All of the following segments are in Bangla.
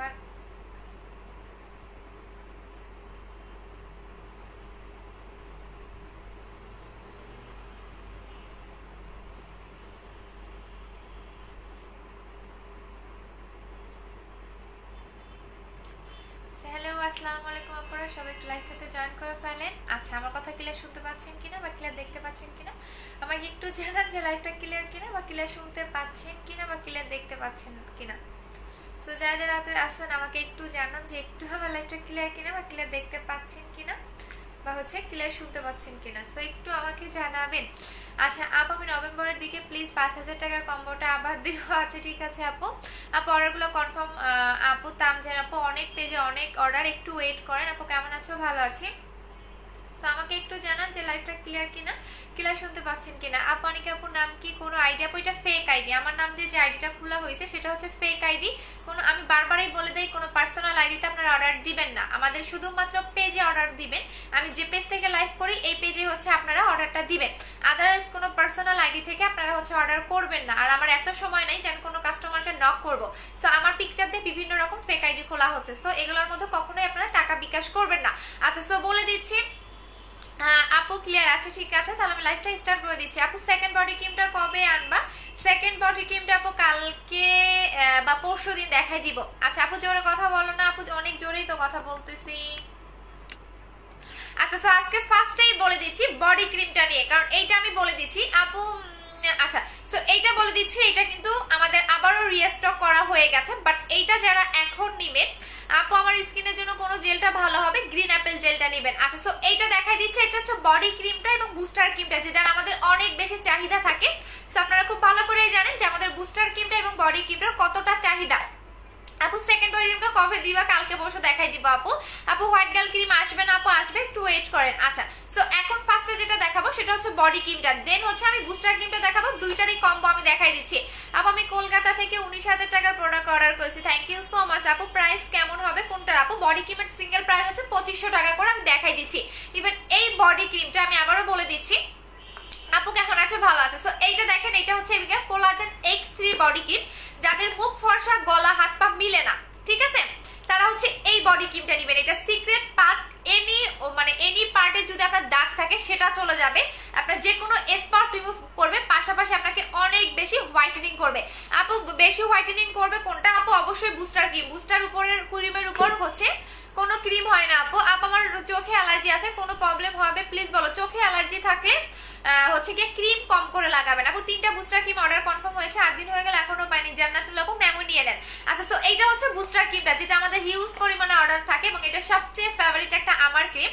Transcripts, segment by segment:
আবার হ্যালো আসসালামু আলাইকুম আপনারা সবাই একটু লাইভ খেতে জয়েন করে ফেলেন। আচ্ছা, আমার কথা ক্লিয়ার শুনতে পাচ্ছেন কিনা বা ক্লিয়ার দেখতে পাচ্ছেন কিনা আমাকে একটু জানান যে লাইভটা ক্লিয়ার কিনা বা ক্লিয়ার শুনতে পাচ্ছেন কিনা বা ক্লিয়ার দেখতে পাচ্ছেন কিনা। সো যারা যারা হাতে আসছেন আমাকে একটু জানান যে একটু আমার লাইভটা ক্লিয়ার কিনা বা ক্লিয়ার দেখতে পাচ্ছেন কিনা বা হচ্ছে ক্লিয়ার শুনতে পাচ্ছেন কিনা। সো একটু আমাকে জানাবেন। আচ্ছা আপু, আমি নভেম্বরের দিকে প্লিজ 5,000 টাকার কম্বোটা আবার দিব। আচ্ছা ঠিক আছে আপু, আপু অর্ডারগুলো কনফার্ম। আপু তামজান আপু, অনেক পেজে অনেক অর্ডার, একটু ওয়েট করেন। আপু কেমন আছো? ভালো আছি। আমাকে একটু জানান যে লাইভটা ক্লিয়ার কিনা, ক্লিয়ার শুনতে পাচ্ছেন কিনা। আপু অনেকে আপুর নাম কি, কোনো আইডি? আপু এটা ফেক আইডি, আমার নাম দিয়ে যে আইডিটা খোলা হয়েছে সেটা হচ্ছে ফেক আইডি। কোনো, আমি বারবারই বলে দেই, কোনো পার্সোনাল আইডিতে আপনারা অর্ডার দিবেন না, আমাদের শুধুমাত্র পেজে অর্ডার দিবেন। আমি যে পেজ থেকে লাইভ করি এই পেজে হচ্ছে আপনারা অর্ডারটা দিবেন, আদারওয়াইজ কোনো পার্সোনাল আইডি থেকে আপনারা হচ্ছে অর্ডার করবেন না। আর আমার এত সময় নেই যে আমি কোনো কাস্টমারকে নক করব। সো আমার পিকচার দিয়ে বিভিন্ন রকম ফেক আইডি খোলা হচ্ছে, সো এগুলোর মধ্যে কখনোই আপনারা টাকা বিকাশ করবেন না। আচ্ছা, সো বলে দিচ্ছি আপু ক্লিয়ার আছে? ঠিক আছে, তাহলে আমি লাইভটা স্টার্ট করে দিচ্ছি। আপু সেকেন্ড বডি ক্রিমটা কবে আনবা? সেকেন্ড বডি ক্রিমটা আপু কালকে বা পরশু দিন দেখাই দিব। আচ্ছা আপু জোরে কথা বলো না। আপু অনেক জোরেই তো কথা বলতেছি। আচ্ছা সো আজকে ফার্স্টেই বলে দিচ্ছি বডি ক্রিমটা নিয়ে, কারণ এইটা আমি বলে দিচ্ছি আপু। আচ্ছা সো এইটা বলে দিচ্ছি, এটা কিন্তু আমাদের আবারও রিস্টক করা হয়ে গেছে, বাট এইটা যারা এখন নিবেন আপু আমার স্কিনের জন্য কোন জেলটা ভালো হবে, গ্রিন অ্যাপেল জেলটা নেবেন। আচ্ছা সো এইটা দেখাই দিচ্ছি, এটা হচ্ছে বডি ক্রিমটা এবং বুস্টার ক্রিমটা, যেটা আমাদের অনেক বেশি চাহিদা থাকে। সো আপনারা খুব ভালো করে জানেন যে আমাদের বুস্টার ক্রিমটা এবং বডি ক্রিমটার কতটা চাহিদা। আপু সেকেন্ড বডি ক্রিমটা কবে দিবা? কালকে বসে দেখাই দিব আপু। আপু হোয়াইট গার্ল ক্রিম আসবে না? আপু আসবে, একটু ওয়েট করেন। আচ্ছা সো এখন ফার্স্টে যেটা দেখাবো সেটা হচ্ছে বডি ক্রিমটা, দেন হচ্ছে আমি বুস্টার ক্রিমটা দেখাবো। দুইটারই কম্বো আমি দেখাই দিচ্ছি। আপু আমি কলকাতা থেকে 19,000 টাকার প্রোডাক্ট অর্ডার করেছি, থ্যাংক ইউ সো মাচ। আপু প্রাইস কেমন হবে কোনটার? আপু বডি ক্রিমের সিঙ্গেল প্রাইস হচ্ছে 2500 টাকা করে, আমি দেখাই দিচ্ছি। ইভেন এই বডি ক্রিমটা আমি আবারও বলে দিচ্ছি। আপু কেমন আছে? ভালো আছে। সো এইটা দেখেন, এটা হচ্ছে কোলাজেন X3 বডি ক্রিম। যাদের মুখ ফর্সা, গলা হাত পা মিলে না, ঠিক আছে, তারা হচ্ছে এই বডি ক্রিমটা নেবেন। এটা সিক্রেট পার্ট, এনি পার্টে যদি আপনার দাগ থাকে সেটা চলে যাবে, আপনার যে কোনো স্পট রিমুভ করবে, পাশাপাশি আপনাকে অনেক বেশি হোয়াইটেনিং করবে। আপু বেশি হোয়াইটেনিং করবে কোনটা? আপু অবশ্যই বুস্টার ক্রিম। বুস্টার উপরের ক্রিমের উপর হচ্ছে কোনো ক্রিম হয় না আপু। আমার চোখে অ্যালার্জি আছে, কোনো প্রবলেম হবে প্লিজ বলো। চোখে অ্যালার্জি থাকলে হচ্ছে গিয়ে ক্রিম কম করে লাগাবেন। আপু 3টা বুস্টার ক্রিম অর্ডার কনফার্ম হয়েছে, 8 দিন হয়ে গেল এখনো পাইনি। জান্নাতুল আপু মেমো নিয়ে নেন। আচ্ছা সো এইটা হচ্ছে বুস্টার ক্রিমটা, যেটা আমাদের হিউজ পরিমাণে অর্ডার থাকে এবং এটা সবচেয়ে ফেভারিট একটা আমার ক্রিম।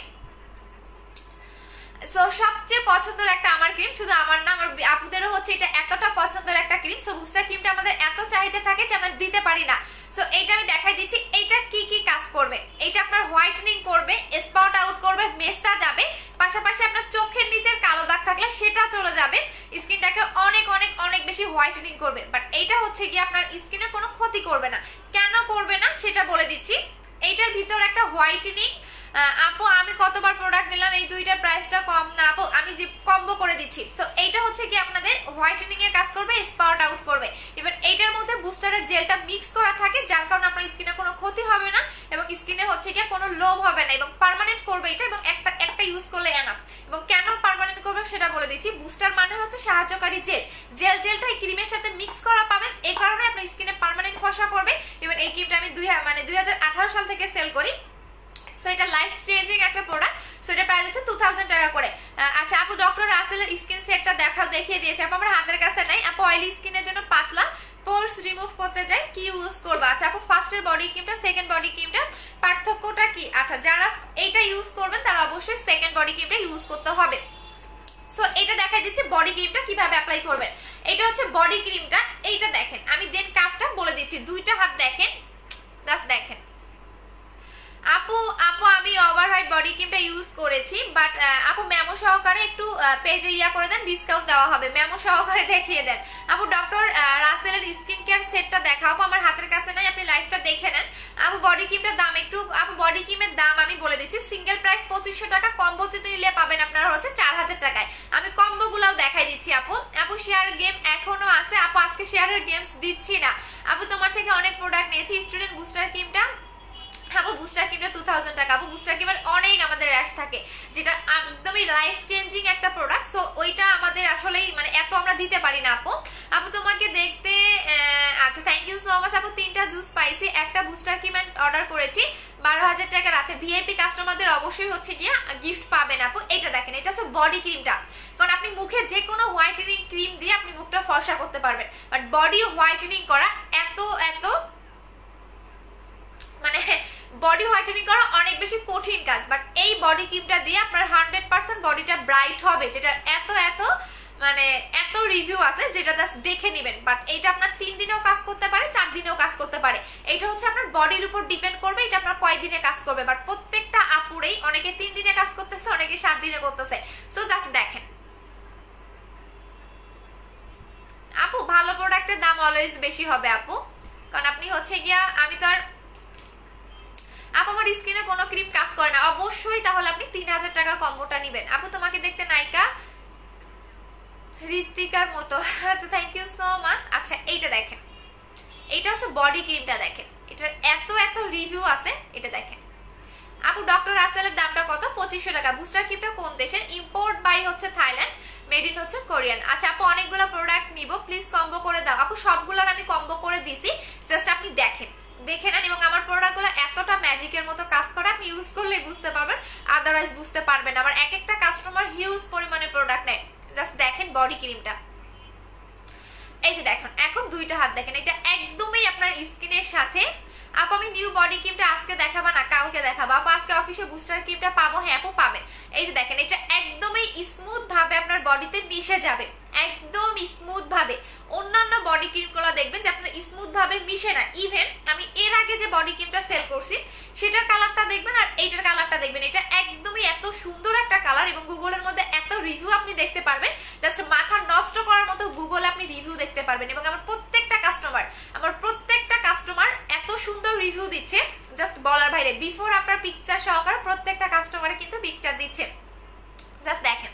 সো সবচেয়ে পছন্দের একটা আমার ক্রিম, শুধু আমার না আমার আপুদেরও হচ্ছে এটা এতটা পছন্দের একটা ক্রিম। সো বুস্টার ক্রিমটা আমাদের এত চাহিদা থাকে যে আমরা দিতে পারি না। সো এইটা আমি দেখাই দিচ্ছি, এইটা কি কি কাজ করবে। এইটা আপনার হোয়াইটেনিং করবে, স্পট আউট করবে, মেস্তা যাবে, পাশাপাশি আপনার চোখের নিচের কালো দাগ থাকলে সেটা চলে যাবে, স্কিনটাকে অনেক অনেক অনেক বেশি হোয়াইটেনিং করবে। বাট এইটা হচ্ছে গিয়ে আপনার স্কিনে কোনো ক্ষতি করবে না। কেন করবে না সেটা বলে দিচ্ছি। এইটার ভিতর একটা হোয়াইটেনিং, আপু আমি কতবার প্রোডাক্ট নিলাম, এই দুইটার প্রাইসটা কম না আপু, আমি যে কম্বো করে দিচ্ছি। সো এইটা হচ্ছে কি আপনাদের হোয়াইটেনিং এর কাজ করবে, স্পট আউট করবে। এবার এইটার মধ্যে বুস্টারের জেলটা মিক্স করা থাকে, যার কারণে আপনার স্কিনে কোনো ক্ষতি হবে না এবং স্কিনে হচ্ছে কি কোনো লোভ হবে না এবং পার্মানেন্ট করবে এটা, এবং একটা ইউজ করলে এনাফ। এবং কেন পার্মানেন্ট করবে সেটা বলে দিচ্ছি। বুস্টার মানে হচ্ছে সাহায্যকারী জেলটা এই ক্রিমের সাথে মিক্স করা পাবেন, এই কারণে আপনার স্কিনে পার্মানেন্ট ফর্সা করবে। এবার এই ক্রিমটা আমি 2018 সাল থেকে সেল করি। সো এটা লাইফ চেঞ্জিং একটা প্রোডাক্ট। সো এটা প্রাইস হচ্ছে 2000 টাকা করে। আচ্ছা আপু ডক্টর রাসেলের স্কিন সেটটা দেখিয়ে দিয়েছে আপু, আমার হাতের কাছে নাই। আপু অয়েলি স্কিনের জন্য পাতলা পোরস রিমুভ করতে যাই কি ইউজ করবা? আচ্ছা আপু ফার্স্টের বডি ক্রিমটা সেকেন্ড বডি ক্রিমটা পার্থক্যটা কি? আচ্ছা যারা এইটা ইউজ করবেন তারা অবশ্যই সেকেন্ড বডি ক্রিমটা ইউজ করতে হবে। সো এটা দেখাই দিচ্ছি বডি ক্রিমটা কিভাবে অ্যাপ্লাই করবেন। এটা হচ্ছে বডি ক্রিমটা, এইটা দেখেন, আমি দেন কাজটা বলে দিচ্ছি। দুইটা হাত দেখেন, জাস্ট দেখেন। আপু আমি ওভারহাইট বডি ক্রিমটা ইউজ করেছি, বাট আপু মেমো সহকারে একটু পেজে করে দেন, ডিসকাউন্ট দেওয়া হবে, মেমো সহকারে দেখিয়ে দেন। আপু ডক্টর রাসেলের স্কিন কেয়ার সেটটা দেখাও, আমার হাতের কাছে নাই, আপনি লাইভটা দেখে নেন। আপু বডি ক্রিমটার দাম একটু, আপু বডি ক্রিমের দাম আমি বলে দিচ্ছি। সিঙ্গেল প্রাইস 2500 টাকা, কম্বোতে নিলে পাবেন আপনারা হচ্ছে 4000 টাকায়। আমি কম্বো গুলাও দেখাই দিচ্ছি আপু। আপু শেয়ার গেম এখনো আছে আপু, আজকে শেয়ারের গেমস দিচ্ছি না। আপু তোমার থেকে অনেক প্রোডাক্ট নিয়েছি, স্টুডেন্ট বুস্টার ক্রিমটা, আপু বুস্টার ক্রিমটা 2000 টাকা। আপু বুস্টার ক্রিমের অনেক আমাদের র্যাশ থাকে, যেটা একদমই লাইফ চেঞ্জিং একটা প্রোডাক্ট, সো ওইটা আমাদের আসলেই মানে এত আমরা দিতে পারি না আপু। আপু তোমাকে দেখতে আচ্ছা থ্যাংক ইউ সো মাচ আপু। 3টা জুস পাইছি, একটা বুস্টার ক্রিম অর্ডার করেছি, 12,000 টাকার আছে। ভিআইপি কাস্টমারদের অবশ্যই হচ্ছে গিয়ে গিফট পাবেন আপু। এটা দেখেন, এটা হচ্ছে বডি ক্রিমটা, কারণ আপনি মুখে যে কোনো হোয়াইটেনিং ক্রিম দিয়ে আপনি মুখটা ফর্সা করতে পারবেন, বাট বডি হোয়াইটেনিং করা এত মানে বডি হোয়াইটেনিং করা অনেক বেশি কঠিন কাজ, বাট এই বডি ক্রিমটা দিয়ে আপনার 100% বডিটা ব্রাইট হবে, যেটা এত রিভিউ আছে, যেটা দেখে নেবেন। বাট এটা আপনার 3 দিনেও কাজ করতে পারে, 4 দিনেও কাজ করতে পারে, এটা হচ্ছে আপনার বডির উপর ডিপেন্ড করবে এটা আপনার কয় দিনে কাজ করবে। বাট প্রত্যেকটা আপুরেই অনেকে 3 দিনে কাজ করতেছে, অনেকে 7 দিনে করতেছে। সো জাস্ট দেখেন আপু, ভালো প্রোডাক্টের দাম অলওয়েজ বেশি হবে আপু, কারণ আপনি হচ্ছে গিয়া, আমি তো আর আপু আমার স্কিনে কোনো ক্রিম কাজ করে না, অবশ্যই তাহলে আপনি 3000 টাকার কম্বোটা নেবেন। আপু তোমাকে দেখতে নায়িকা ঋতিকার মতো। আচ্ছা থ্যাংক ইউ সো মাচ। আচ্ছা এইটা দেখেন, এটা হচ্ছে বডি ক্রিমটা, দেখেন এটার এত রিভিউ আছে, এটা দেখেন আপু। ডক্টর রাসেলের দামটা কত? 2500 টাকা। বুস্টার ক্রিমটা কোন দেশের? ইম্পোর্ট বাই হচ্ছে থাইল্যান্ড, মেড ইন হচ্ছে কোরিয়ান। আচ্ছা আপু অনেকগুলো প্রোডাক্ট নিব, প্লিজ কম্বো করে দাও। আপু সবগুলোর আমি কম্বো করে দিছি, জাস্ট আপনি দেখে নেন। এবং আমার প্রোডাক্টগুলো এতটা ম্যাজিকের মতো কাজ করে, আপনি ইউজ করলে বুঝতে পারবেন, আদারওয়াইজ বুঝতে পারবেন। আমার এক একটা কাস্টমার হিউজ পরিমাণে প্রোডাক্ট নেয়। জাস্ট দেখেন বডি ক্রিমটা, এই যে দেখেন, এখন 2টা হাত দেখেন, এটা একদমই আপনার স্কিনের সাথে। আপু আমি নিউ বডি ক্রিমটা আজকে দেখাবো না, কালকে দেখাবো আপু। আজকে অফিসে বুস্টার ক্রিমটা পাবো? হ্যাঁ আপু পাবেন। এই যে দেখেন, এটা একদমই স্মুথ ভাবে আপনার বডিতে মিশে যাবে, একদম স্মুথ ভাবে। অন্যান্য বডি ক্রিম গুলো দেখবেন যে আপনার স্মুথ ভাবে মিশে না। ইভেন আমি এর আগে যে বডি ক্রিমটা সেল করছি সেটার কালারটা দেখবেন আর এইটার কালারটা দেখবেন, এটা একদমই এত সুন্দর একটা কালার, এবং গুগলের মধ্যে এত রিভিউ আপনি দেখতে পারবেন, জাস্ট মাথা নষ্ট করার মতো গুগলে আপনি রিভিউ দেখতে পারবেন। এবং আমার প্রত্যেকটা কাস্টমার এত সুন্দর রিভিউ দিচ্ছে, জাস্ট বলার বাইরে। বিফোর আপনার পিকচার সহকারে প্রত্যেকটা কাস্টমারে কিন্তু পিকচার দিচ্ছে। জাস্ট দেখেন,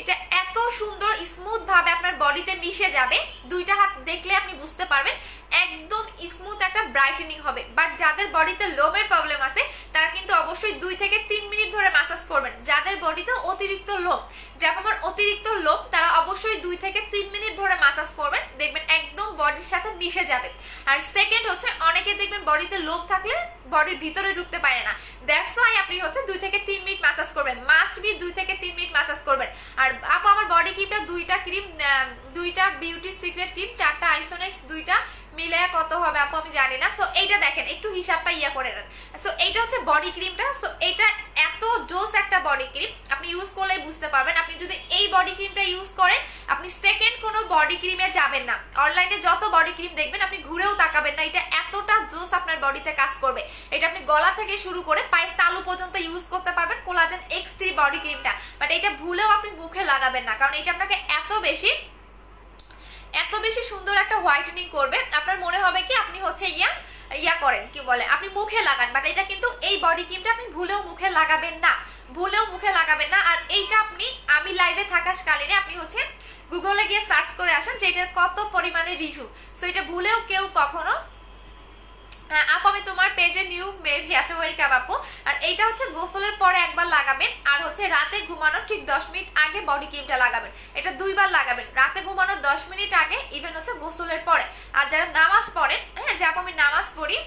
এটা এত সুন্দর স্মুথ ভাবে আপনার বডিতে মিশে যাবে, 2টা হাত দেখলে আপনি বুঝতে পারবেন একদম স্মুথ একটা ব্রাইটেনিং হবে। বাট যাদের বডিতে লোমের প্রবলেম আছে তারা কিন্তু অবশ্যই 2 থেকে 3 মিনিট ধরে ম্যাসাজ করবেন। যাদের বডিতে অতিরিক্ত লোম, যেমন আমার অতিরিক্ত লোম, তারা অবশ্যই 2 থেকে 3 মিনিট ধরে ম্যাসাজ করবেন, দেখবেন একদম বডির সাথে মিশে যাবে। আর সেকেন্ড হচ্ছে, অনেকে দেখবেন বডিতে লোম থাকলে বডির ভিতরে ঢুকতে পারে না, দ্যাটস ওয়াই আপনি হচ্ছে 2 থেকে 3 মিনিট ম্যাসাজ করবেন, মাস্ট বি 2 থেকে 3 মিনিট ম্যাসাজ করবেন। আর আপু আমার বডি ক্রিমটা 2টা ক্রিম, 2টা বিউটি সিক্রেট ক্রিম, 4টা আইসোনেক্স, 2টা মিলে কত হবে আপু আমি জানি না। সো এইটা দেখেন, একটু হিসাবটা করে নেন। সো এইটা হচ্ছে বডি ক্রিমটা। সো এটা এত জোস একটা বডি ক্রিম, আপনি ইউজ করলেই বুঝতে পারবেন। আপনি যদি এই বডি ক্রিমটা ইউজ করেন, আপনি সেকেন্ড কোনো বডি ক্রিমে যাবেন না। অনলাইনে যত বডি ক্রিম দেখবেন আপনি ঘুরেও তাকাবেন না, এটা এতটা জোস আপনার বডিতে কাজ করবে। এটা আপনি গলা থেকে শুরু করে পায়ের তালু পর্যন্ত ইউজ করতে পারবেন, কোলাজেন X3 বডি ক্রিমটা। বাট এটা ভুলেও আপনি মুখে লাগাবেন না, কারণ এটা আপনাকে এত বেশি সুন্দর একটা হোয়াইটেনিং করবে, আপনার মনে হবে কি আপনি হচ্ছে করেন, কি বলে, আপনি মুখে লাগান। বাট এটা কিন্তু এই বডি ক্রিমটা আপনি ভুলেও মুখে লাগাবেন না, আর এইটা আমি লাইভে থাকাকালীনে আপনি হচ্ছে গুগলে গিয়ে সার্চ করে আসেন যে এটার কত পরিমাণে রিভিউ। সো এটা ভুলেও কেউ কখনো আপু আমি তোমার পেজে নিউ মেবি আছে, ওয়েলকাম আপু। আর এইটা হচ্ছে গোসলের পরে একবার লাগাবেন, আর হচ্ছে রাতে ঘুমানোর ঠিক 10 মিনিট আগে বডি ক্রিমটা লাগাবেন। এটা 2বার লাগাবেন, রাতে ঘুমানোর 10 মিনিট আগে, ইভেন হচ্ছে গোসলের পরে। আর যারা নামাজ পড়েন, হ্যাঁ যে আপু আমি নামাজ পড়ি,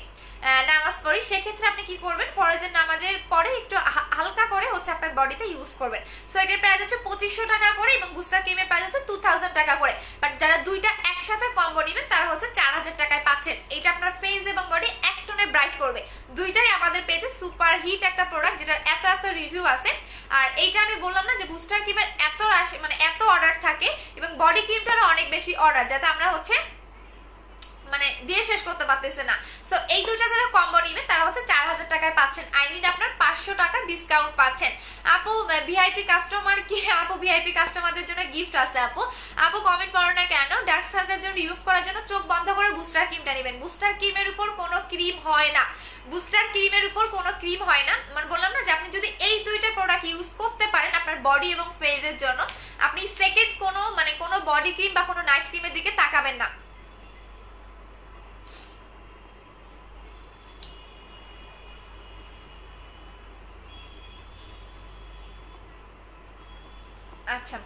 সেক্ষেত্রে আপনি কি করবেন, ফরজের নামাজের পরে একটু হালকা করে হচ্ছে আপনার বডিতে ইউজ করবেন। সো এটার প্রাইস হচ্ছে 2500 টাকা করে, এবং বুস্টার ক্রিমের প্রাইস হচ্ছে 2000 টাকা করে। বাট যারা 2টা একসাথে কম্বো নেবেন তারা হচ্ছে 4000 টাকায় পাচ্ছেন। এটা আপনার ফেস এবং বডি এক টোনে ব্রাইট করবে। 2টাই আমাদের পেজে সুপার হিট একটা প্রোডাক্ট, যেটার এত রিভিউ আছে। আর এইটা আমি বললাম না যে বুস্টার ক্রিমের এত অর্ডার থাকে, এবং বডি ক্রিমটারও অনেক বেশি অর্ডার, যাতে আমরা হচ্ছে দিয়ে শেষ করতে পারতেছে না। সো এই 2টা যারা কম্বো নিবে তারা হচ্ছে 4000 টাকায় পাচ্ছেন, আই মিন আপনার 500 টাকা ডিসকাউন্ট পাচ্ছেন। আপু ভিআইপি কাস্টমার কি? আপু ভিআইপি কাস্টমারদের জন্য গিফট আছে। আপু কমেন্ট করো না কেন? ডার্ক সার্কেলের জন্য রিমুভ করার জন্য চোখ বন্ধ করে বুস্টার ক্রিমটা নেবেন। বুস্টার ক্রিমের উপর কোনো ক্রিম হয় না, বললাম না যে আপনি যদি এই 2টা প্রোডাক্ট ইউজ করতে পারেন আপনার বডি এবং ফেসের জন্য, আপনি সেকেন্ড কোনো বডি ক্রিম বা কোনো নাইট ক্রিমের দিকে তাকাবেন না। আচ্ছা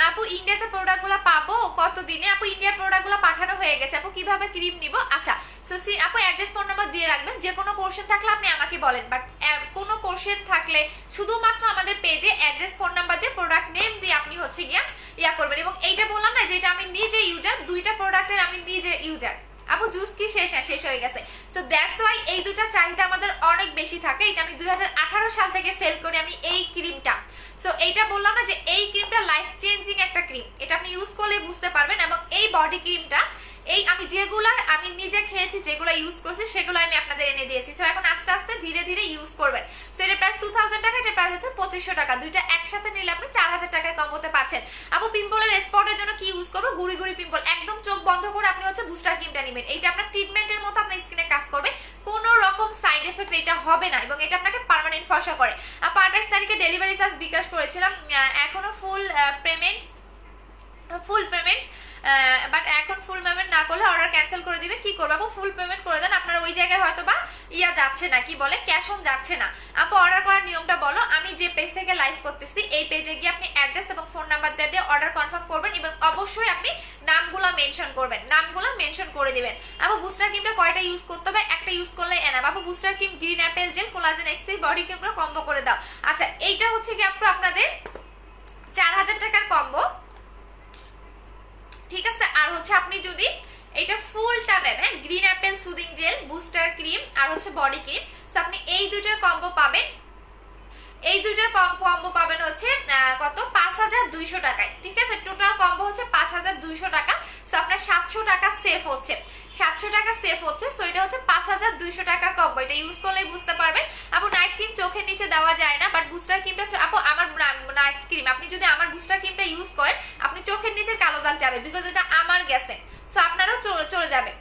আপু ইন্ডিয়াতে প্রোডাক্টগুলো পাবো কত দিনে? আপু ইন্ডিয়ার প্রোডাক্টগুলো পাঠানো হয়ে গেছে। আপু কিভাবে ক্রিম নিব? আচ্ছা সো সি আপু অ্যাড্রেস ফোন নাম্বার দিয়ে রাখবেন। যে কোনো কোশ্চেন থাকলে আপনি আমাকে বলেন, বাট কোনো কোশ্চেন থাকলে শুধুমাত্র আমাদের পেজে অ্যাড্রেস ফোন নাম্বার দিয়ে প্রোডাক্ট নেম দিয়ে আপনি হচ্ছে গিয়া ইয়া করবেন। এবং এইটা বললাম না যেটা আমি নিজে ইউজার, দুইটা প্রোডাক্টের আমি নিজে ইউজার। আপু জুস কি শেষ হয়ে গেছে। সো দ্যাটস ওয়াই এই দুটা চাহিদা আমাদের অনেক বেশি থাকে। এটা আমি 2018 সাল থেকে সেল করি আমি এই ক্রিমটা। সো এইটা বললাম না যে এই ক্রিমটা লাইফ চেঞ্জিং একটা ক্রিম, এটা আপনি ইউজ করলে বুঝতে পারবেন। এবং এই বডি ক্রিমটা এই আমি যেগুলা আমি নিজে খেয়েছি, যেগুলো ইউজ করছি সেগুলো আমি আপনাদের এনে দিয়েছি। সো এখন আস্তে আস্তে ধীরে ধীরে ইউজ করবেন। সো এটা প্রাইস 2000 টাকা, এটা প্রাইস হচ্ছে 2500 টাকা। দুইটা একসাথে নিলে আপনি 4000 টাকায় কম্বোতে পাচ্ছেন। আপু পিম্পলের স্পটের জন্য কি ইউজ করবো? গুড়ি গুড়ি পিম্পল, একদম চোখ বন্ধ করে আপনি হচ্ছে বুস্টার ক্রিমটা নেবেন। এইটা আপনার ট্রিটমেন্টের মতো আপনার স্কিনে কাজ করবে, কোনো রকম সাইড এফেক্ট এটা হবে না, এবং এটা আপনাকে পার্মানেন্ট ফর্সা করে। আপু 28 তারিখে ডেলিভারি চার্জ বিকাশ করেছিলাম, এখনো ফুল পেমেন্ট বাট এখন ফুল পেমেন্ট না করলে অর্ডার ক্যান্সেল করে দিবে। কি করবো আপু? ফুল পেমেন্ট করে দেন। আপনার ওই জায়গায় হয়তো বা ইয়া যাচ্ছে না, কি বলে ক্যাশ অন যাচ্ছে না। আপু অর্ডার করার নিয়মটা বলো। আমি যে পেজ থেকে লাইভ করতেছি এই পেজে গিয়ে আপনি অ্যাড্রেস এবং ফোন নাম্বার দিয়ে অর্ডার কনফার্ম করবেন, এবং অবশ্যই আপনি নামগুলো মেনশন করবেন, নামগুলো মেনশন করে দিবেন। আপু বুস্টার ক্রিমটা কয়টা ইউজ করতে হবে? একটা ইউজ করলে এনাফ। আপু booster cream, green apple gel, collagen এক্স3 বডি ক্রিমটা কম্বো করে দাও। আচ্ছা এইটা হচ্ছে কি আপু আপনাদের 4000 টাকার কম্বো, ঠিক আছে। আর হচ্ছে আপনি যদি এটা ফুলটা নেন, হ্যাঁ, green apple soothing gel, booster cream আর হচ্ছে বডি ক্রিম, তো আপনি এই দুইটার কম্বো পাবেন। এই দুইটার কম্বো পাবেন হচ্ছে কত? 5200 টাকায়, ঠিক আছে। টোটাল কম্বো হচ্ছে 5200 টাকা। সো আপনার 700 টাকা সেভ হচ্ছে, 700 টাকা সেভ হচ্ছে। সো এটা হচ্ছে 5200 টাকার কম্বো, এটা ইউজ করলেই বুঝতে পারবেন। আপু নাইট ক্রিম চোখের নিচে দেওয়া যায় না, বাট বুস্টার ক্রিমটা আপু আমার নাইট ক্রিম আপনি যদি আমার বুস্টার ক্রিমটা ইউজ করেন আপনি চোখের নিচের কালো দাগ যাবে, বিকজ এটা আমার গেছে। সো আপনারও চলে যাবে।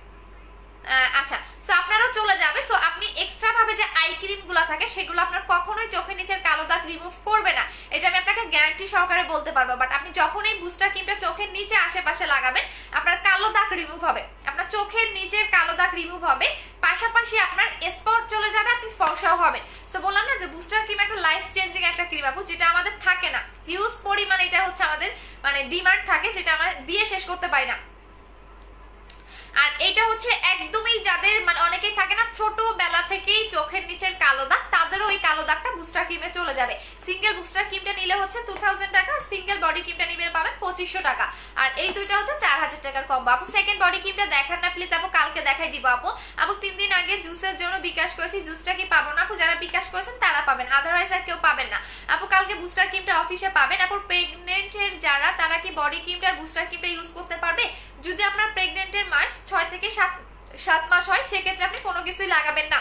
আচ্ছা সো আপনারও চলে যাবে। সো আপনি এক্সট্রা ভাবে যে আই ক্রিম গুলো থাকে সেগুলো আপনার কখনোই চোখের নিচের কালো দাগ রিমুভ করবে না, এটা আমি আপনাকে গ্যারান্টি সহকারে বলতে পারবো। বাট আপনি যখন এই বুস্টার ক্রিমটা চোখের নিচে আশেপাশে লাগাবেন আপনার কালো দাগ রিমুভ হবে, আপনার চোখের নিচের কালো দাগ রিমুভ হবে, পাশাপাশি আপনার স্পট চলে যাবে, আপনি ফর্সাও হবেন। সো বললাম না যে বুস্টার ক্রিম একটা লাইফ চেঞ্জিং একটা ক্রিম আপু, যেটা আমাদের থাকে না হিউজ পরিমাণ, এটা হচ্ছে আমাদের মানে ডিমান্ড থাকে, যেটা আমরা দিয়ে শেষ করতে পারি না। আর এটা হচ্ছে একদমই যাদের মানে অনেকেই থাকে না ছোটবেলা থেকেই চোখের নিচের কালো দাগ, তাদেরও ওই কালো দাগটা বুস্টার ক্রিমে চলে যাবে। সিঙ্গেল বুস্টার ক্রিমটা নিলে হচ্ছে 2000 টাকা, সিঙ্গেল বডি ক্রিমটা নিলে পাবেন 2500 টাকা। আর এই দুইটা হচ্ছে 4000 টাকার কম্বো। আপু সেকেন্ড বডি ক্রিমটা দেখান না প্লিজ আপু, কালকে দেখাই দিব আপু। আপু 3 দিন আগে জুসের জন্য বিকাশ করেছি, জুসটা কি পাবো না আপু? যারা বিকাশ করেছেন তারা পাবেন, আদারওয়াইজ আর কেউ পাবেন না। আপু কালকে বুস্টার ক্রিমটা অফিসে পাবেন। আপু প্রেগনেন্টের যারা তারা কি বডি ক্রিমটা আর বুস্টার ক্রিমটা ইউজ করতে পারবে? যদি আপনার প্রেগনেন্টের মাস 6 থেকে 7 মাস হয় সেক্ষেত্রে আপনি কোনো কিছুই লাগাবেন না।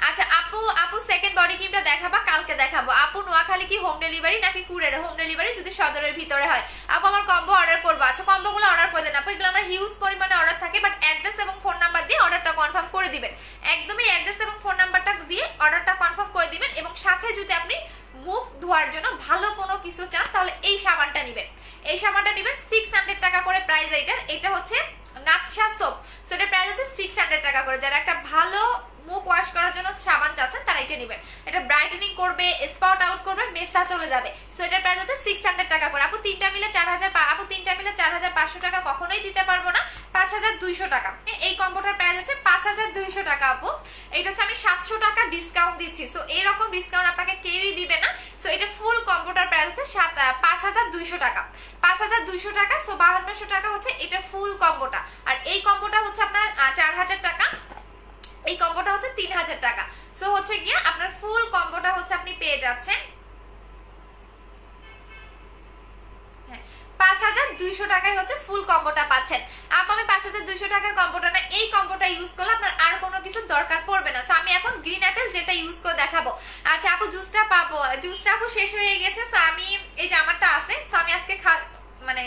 আচ্ছা আপু সেকেন্ড বডি ক্রিমটা দেখাবা? কালকে দেখাবো। আপু নোয়াখালী কি হোম ডেলিভারি নাকি কুরিয়ারে? হোম ডেলিভারি যদি সদরের ভিতরে হয়। আপু আমার কম্বো অর্ডার করবো। আচ্ছা কম্বোগুলো অর্ডার করে দেন আপু, এগুলো আমার হিউজ পরিমাণে অর্ডার থাকে, বাট অ্যাড্রেস এবং ফোন নাম্বার দিয়ে অর্ডারটা কনফার্ম করে দিবেন। একদমই অ্যাড্রেস এবং ফোন নাম্বারটা দিয়ে অর্ডারটা কনফার্ম করে দিবেন, এবং সাথে যদি আপনি মুখ ধোয়ার জন্য ভালো কোনো কিছু চান তাহলে এই সাবানটা নেবেন, এই সাবানটা নেবেন। 600 টাকা করে প্রাইস এইটার। এটা হচ্ছে নাকশা সোপ, সো এটার প্রাইস হচ্ছে 600 টাকা করে। যারা একটা ভালো মুখ ওয়াশ করার জন্য সাবান চাচ্ছেন তারা এটা নেবেন। এটা ব্রাইটেনিং করবে, স্পট আউট করবে, মেস্তা চলে যাবে। সো এটার প্রাইস হচ্ছে 600 টাকা করে। আপু তিনটা মিলে 4000, আপু তিনটা মিলে 4500 টাকা কখনোই দিতে পারবো না, 5200 টাকা। এই কম্বোটার প্রাইস হচ্ছে 5200 টাকা আপু। এটা হচ্ছে আমি 700 টাকা ডিসকাউন্ট দিচ্ছি। সো এরকম ডিসকাউন্ট আপনাকে কেউই দিবে না। সো এটা ফুল কম্বোটার প্রাইস হচ্ছে 5200 টাকা, 5200 টাকা। সো 5200 টাকা হচ্ছে এটা ফুল কম্বোটা। আর এই কম্বোটা হচ্ছে আপনার 4000 টাকা, এই কম্বোটা হচ্ছে 3000 টাকা। সো হচ্ছে গিয়ে আপনার ফুল কম্বোটা হচ্ছে আপনি পেয়ে যাচ্ছেন 5200 টাকায় হচ্ছে ফুল কম্বোটা পাচ্ছেন। আমি 5200 টাকার কম্বোটা না, এই কম্বোটা ইউজ করলে আপনার আর কোনো কিছু দরকার পড়বে না। সো আমি এখন গ্রিন অ্যাপেল যেটা ইউজ করে দেখাবো। আচ্ছা আপু জুসটা পাবো? জুসটা আপু শেষ হয়ে গেছে। সো আমি এই জামাটা আছে, সো আমি আজকে মানে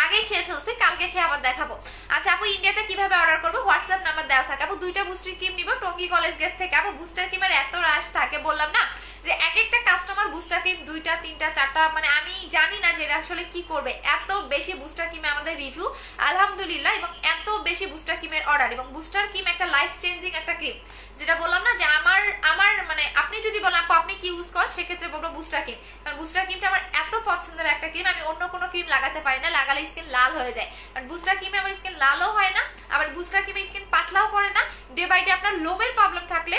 আগে খেয়ে ফেলছি, কালকে খেয়ে আবার দেখাবো। আচ্ছা আপু ইন্ডিয়াতে কিভাবে অর্ডার করবো? হোয়াটসঅ্যাপ নাম্বার দেওয়া থাকে। আপু দুইটা বুস্টার ক্রিম নিব টঙ্গী কলেজ গেট থেকে। আপু বুস্টার ক্রিমের এত রাশ থাকে বললাম না, যে এক একটা কাস্টমার বুস্টার ক্রিম 2টা 3টা 4টা, মানে আমি জানি না যে এরা আসলে কি করবে। এত বেশি বুস্টার ক্রিমে আমাদের রিভিউ আলহামদুলিল্লাহ, এবং এত বেশি বুস্টার ক্রিমের অর্ডার। এবং বুস্টার ক্রিম একটা লাইফ চেঞ্জিং একটা ক্রিম, যেটা বললাম না যে আমার আমার মানে আপনি যদি বলেন আপু আপনি কি ইউজ করেন, সেক্ষেত্রে বলবো বুস্টার ক্রিম। কারণ বুস্টার ক্রিমটা আমার এত পছন্দের একটা ক্রিম, আমি অন্য কোনো ক্রিম লাগাতে পারি না, লাগালে স্কিন লাল হয়ে যায়। কারণ বুস্টার ক্রিমে আমার স্কিন লালও হয় না, আবার বুস্টার ক্রিমে স্কিন পাতলাও করে না। ডে বাই ডে আপনার লোমের প্রবলেম থাকলে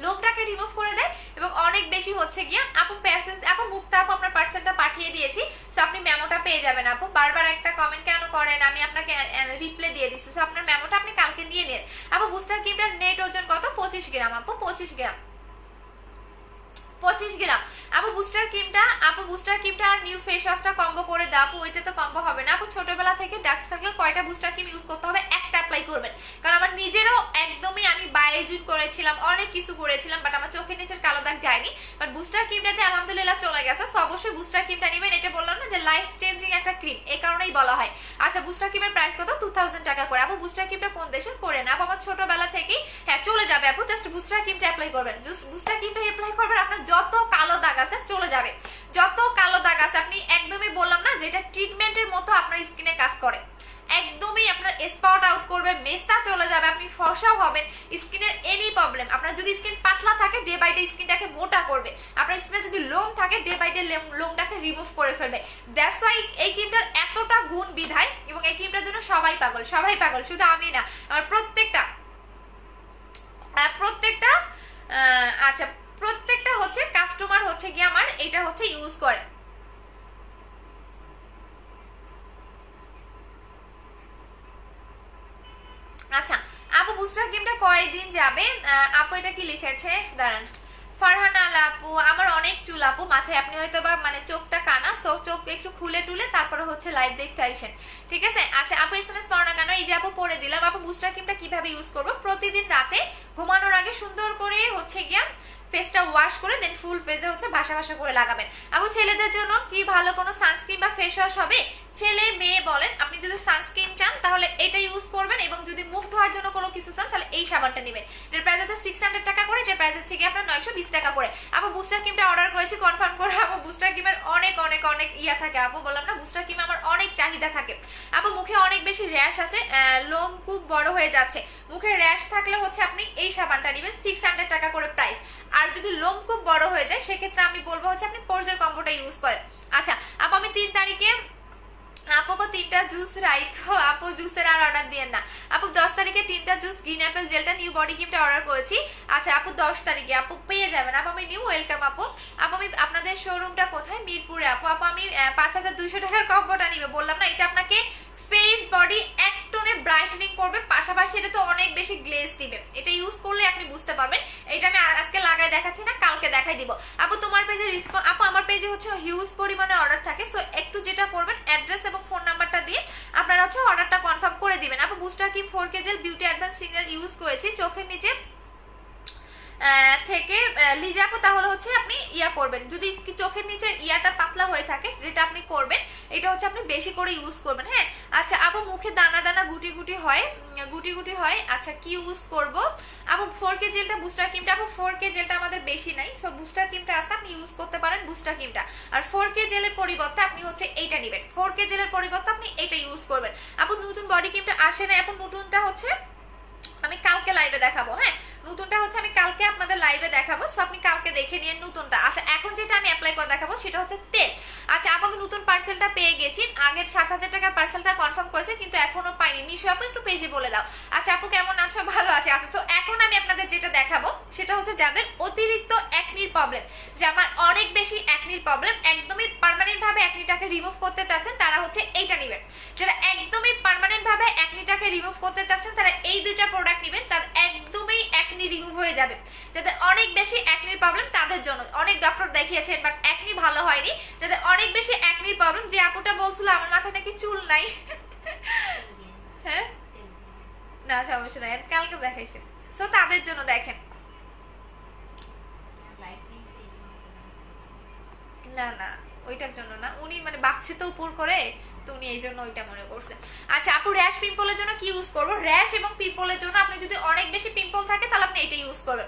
লোকটাকে রিমুভ করে দেয়। এবং অনেক বেশি হচ্ছে গিয়া আপু প্যাসেজ আপু মুক্তা আপু আপনার পার্সেলটা পাঠিয়ে দিয়েছি, সো আপনি মেমোটা পেয়ে যাবেন। আপু বারবার একটা কমেন্ট কেন করেন, আমি আপনাকে রিপ্লাই দিয়ে দিচ্ছি, সো আপনার মেমোটা আপনি কালকে নিয়ে নেন। আপু বুস্টার ক্রিমটার নেট ওজন কত? 25 গ্রাম আপু, 25 গ্রাম, 25 গ্রাম। আপু বুস্টার ক্রিমটা আর নিউ ফেস ওয়াশটা কম্বো করে দাও। আপু ওইটা তো কম্বো হবে না। আপু ছোটবেলা থেকে ডার্ক সার্কেল কয়টা বুস্টার ক্রিম ইউজ করতে হবে? একটা অ্যাপ্লাই করবেন। কারণ আমার নিজেরও একদমই আমি বায়োজিন করেছিলাম, অনেক কিছু করেছিলাম, বাট আমার চোখের নিচের কালো দাগ যায়নি। বাট বুস্টার ক্রিমটাতে আলহামদুলিল্লাহ চলে গেছে। সো অবশ্যই বুস্টার ক্রিমটা নেবেন। এটা বললাম না যে লাইফ চেঞ্জিং একটা ক্রিম, এই কারণেই বলা হয়। আচ্ছা বুস্টার ক্রিমের প্রাইস কত? 2000 টাকা করে। আপু বুস্টার ক্রিমটা কোন দেশের? কোরিয়ান। আপু আমার ছোটবেলা থেকেই হ্যাঁ চলে যাবে আপু, জাস্ট বুস্টার ক্রিমটা অ্যাপ্লাই করবেন। বুস্টার ক্রিমটা অ্যাপ্লাই করবেন, আপনার যত কালো দাগ আছে চলে যাবে। যত কালো দাগ আছে আপনি একদমই বললাম না যে এটা ট্রিটমেন্টের মতো আপনার স্কিনে কাজ করে, একদমই আপনার স্পট আউট করবে, মেস্তা চলে যাবে, আপনি ফর্সাও হবেন। স্কিনের এনি প্রবলেম, আপনার যদি স্কিন পাতলা থাকে ডে বাই ডে স্কিনটাকে মোটা করবে, আপনার স্কিনে যদি লোম থাকে ডে বাই ডে লোমটাকে রিমুভ করে ফেলবে। দ্যাটস ওয়াই এই ক্রিমটার এতটা গুণ বিধায়, এবং এই ক্রিমটার জন্য সবাই পাগল, সবাই পাগল, শুধু আমি না, আমার প্রত্যেকটা আচ্ছা প্রত্যেকটা হচ্ছে কাস্টমার হচ্ছে গিয়ে আমার এটা হচ্ছে ইউজ করে। আচ্ছা আপু বুস্টার ক্রিমটা কয়দিন যাবে? আপু এটা কি লিখেছে দাঁড়ান, ফারহানা আলা আপু আমার অনেক চুল আপু মাথায়, আপনি হয়তো বা মানে চোখটা কানা, সো চোখ একটু খুলে টুলে তারপরে হচ্ছে লাইভ দেখতে আসেন, ঠিক আছে? আচ্ছা আপু এসএমএস পড়ো না কেন? এই যে আপু পড়ে দিলাম। আপু বুস্টার ক্রিমটা কিভাবে ইউজ করবো? প্রতিদিন রাতে ঘুমানোর আগে সুন্দর করে হচ্ছে গিয়া ফেসটা ওয়াশ করে দেন ফুল ফেসে হচ্ছে ভাসা ভাসা করে লাগাবেন। আপু ছেলেদের জন্য কি ভালো কোনো সানস্ক্রিন বা ফেস ওয়াশ হবে? ছেলে মেয়ে বলেন, আপনি যদি সানস্ক্রিন চান তাহলে এটা ইউজ করবেন, এবং যদি মুখ ধোয়ার জন্য কোনো কিছু চান তাহলে এই সাবানটা নেবেন। এর প্রাইস হচ্ছে 600 টাকা করে, এটার প্রাইস হচ্ছে কি আপনার 920 টাকা করে। আপু বুস্টার ক্রিমটা অর্ডার করেছি কনফার্ম করে। আপু বুস্টার ক্রিমের অনেক অনেক অনেক ইয়া থাকে, আপু বললাম না বুস্টার ক্রিম আমার অনেক চাহিদা থাকে। আপু মুখে অনেক বেশি র্যাশ আছে, লোম খুব বড় হয়ে যাচ্ছে, মুখে র্যাশ থাকলে হচ্ছে আপনি এই সাবানটা নেবেন, 600 টাকা করে প্রাইস। আর যদি লোম খুব বড় হয়ে যায় সেক্ষেত্রে আমি বলবো হচ্ছে আপনি পোর্জের কম্বোটা ইউজ করেন। আচ্ছা আপু আমি 3 তারিখে আপু 3টা জুস রাইখো, আপু জুসের আর অর্ডার দিয়েন না। আপু 10 তারিখে 3টা জুস গ্রিন অ্যাপেল জেলটা নিউ বডি ক্রিমটা অর্ডার করেছি। আচ্ছা আপু 10 তারিখে আপু পেয়ে যাবেন। আপু আমি নিউ ওয়েলকাম আপু। আপু আমি আপনাদের শোরুমটা কোথায়? মিরপুরে আপু। আপু আমি 5200 টাকার কম্বোটা নিবে, বললাম না এটা আপনাকে ফেস বডি এক টোনে ব্রাইটেনিং করবে, পাশাপাশি এটা তো অনেক বেশি গ্লেজ দিবে। এটা ইউজ করলে আপনি বুঝতে পারবেন। এটা আমি আজকে লাগাই দেখাচ্ছি না, কালকে দেখাই দিব। আপু তোমার পেজে আপু আমার পেজে হচ্ছে হিউজ পরিমাণে অর্ডার থাকে, সো একটু যেটা করবেন অ্যাড্রেস এবং ফোন নাম্বারটা দিয়ে আপনারা হচ্ছে অর্ডারটা কনফার্ম করে দিবেন। আপু booster cream 4K gel beauty advance single use করেছি চোখের নিচে থেকে লিজে আপু, তাহলে হচ্ছে আপনি ইয়া করবেন, যদি চোখের নিচে ইয়াটা পাতলা হয়ে থাকে যেটা আপনি করবেন এটা হচ্ছে আপনি বেশি করে ইউজ করবেন। হ্যাঁ আচ্ছা আপু মুখে দানা দানা গুটি গুটি হয়, আচ্ছা কি ইউজ করব? আপু 4K জেলটা বুস্টার ক্রিমটা, আপু 4K জেলটা আমাদের বেশি নাই, সো বুস্টার ক্রিমটা আসলে আপনি ইউজ করতে পারেন বুস্টার ক্রিমটা। আর 4K জেলের পরিবর্তে আপনি হচ্ছে এইটা নেবেন, 4K জেলের পরিবর্তে আপনি এটা ইউজ করবেন। আপু নতুন বডি ক্রিমটা আসে না, আপু নতুনটা হচ্ছে আমি কালকে লাইভে দেখাবো। হ্যাঁ নতুনটা হচ্ছে আমি কালকে আপনাদের লাইভে দেখাবো, সো আপনি কালকে দেখে নিন নতুনটা। আচ্ছা এখন যেটা আমি অ্যাপ্লাই করে দেখাবো সেটা হচ্ছে তেল। আচ্ছা আপু আমি নতুন পার্সেলটা পেয়ে গেছি, আগের 7000 টাকার পার্সেলটা কনফার্ম করেছে কিন্তু এখনো পাইনি। মিশো আপু একটু পেজে বলে দাও। আচ্ছা আপু কেমন আছো? ভালো আছে। আচ্ছা সো এখন আমি আপনাদের যেটা দেখাবো সেটা হচ্ছে যাদের অতিরিক্ত অ্যাকনির প্রবলেম, যে আমার অনেক বেশি অ্যাকনির প্রবলেম, একদমই পার্মানেন্ট ভাবে অ্যাকনিটাকে রিমুভ করতে চাচ্ছেন তারা হচ্ছে এইটা নেবেন। যারা একদমই পার্মানেন্ট ভাবে অ্যাকনিটাকে রিমুভ করতে চাচ্ছেন তারা এই দুইটা প্রোডাক্ট নেবেন, তার একদমই অ্যাকনি রিমুভ হয়ে যাবে। যাদের অনেক বেশি অ্যাকনির প্রবলেম তাদের জন্য, অনেক ডক্টর দেখিয়েছেন বাট অ্যাকনি ভালো হয়নি, যাদের অনেক বেশি অ্যাকনির প্রবলেম, যে আপুটা বলছিল আমার মাথায় নাকি চুল নাই হ্যাঁ না সমস্যা নাই, কালকে দেখাইছে, সো তাদের জন্য দেখেন। না না ওইটার জন্য না, উনি মানে বাচ্চে তো উপর করে, তো উনি এই জন্য ওইটা মনে করছে। আচ্ছা আপু র্যাশ পিম্পলের জন্য কি ইউজ করবো? র্যাশ এবং পিম্পলের জন্য আপনি যদি অনেক বেশি পিম্পল থাকে তাহলে আপনি এটা ইউজ করবেন।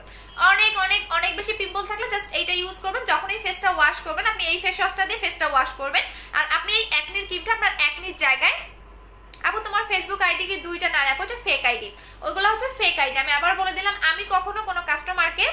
অনেক অনেক অনেক বেশি পিম্পল থাকলে জাস্ট এইটা ইউজ করবেন। যখন এই ফেসটা ওয়াশ করবেন আপনি এই ফেস ওয়াশটা দিয়ে ফেসটা ওয়াশ করবেন। আর আপনি এই অ্যাকনির ক্রিমটা আপনার অ্যাকনির জায়গায়, আপু তোমার ফেসবুক আইডি কি দুইটা না? আপু এটা ফেক আইডি, ওইগুলো হচ্ছে ফেক আইডি। আমি আবার বলে দিলাম, আমি কখনো কোনো কাস্টমারকে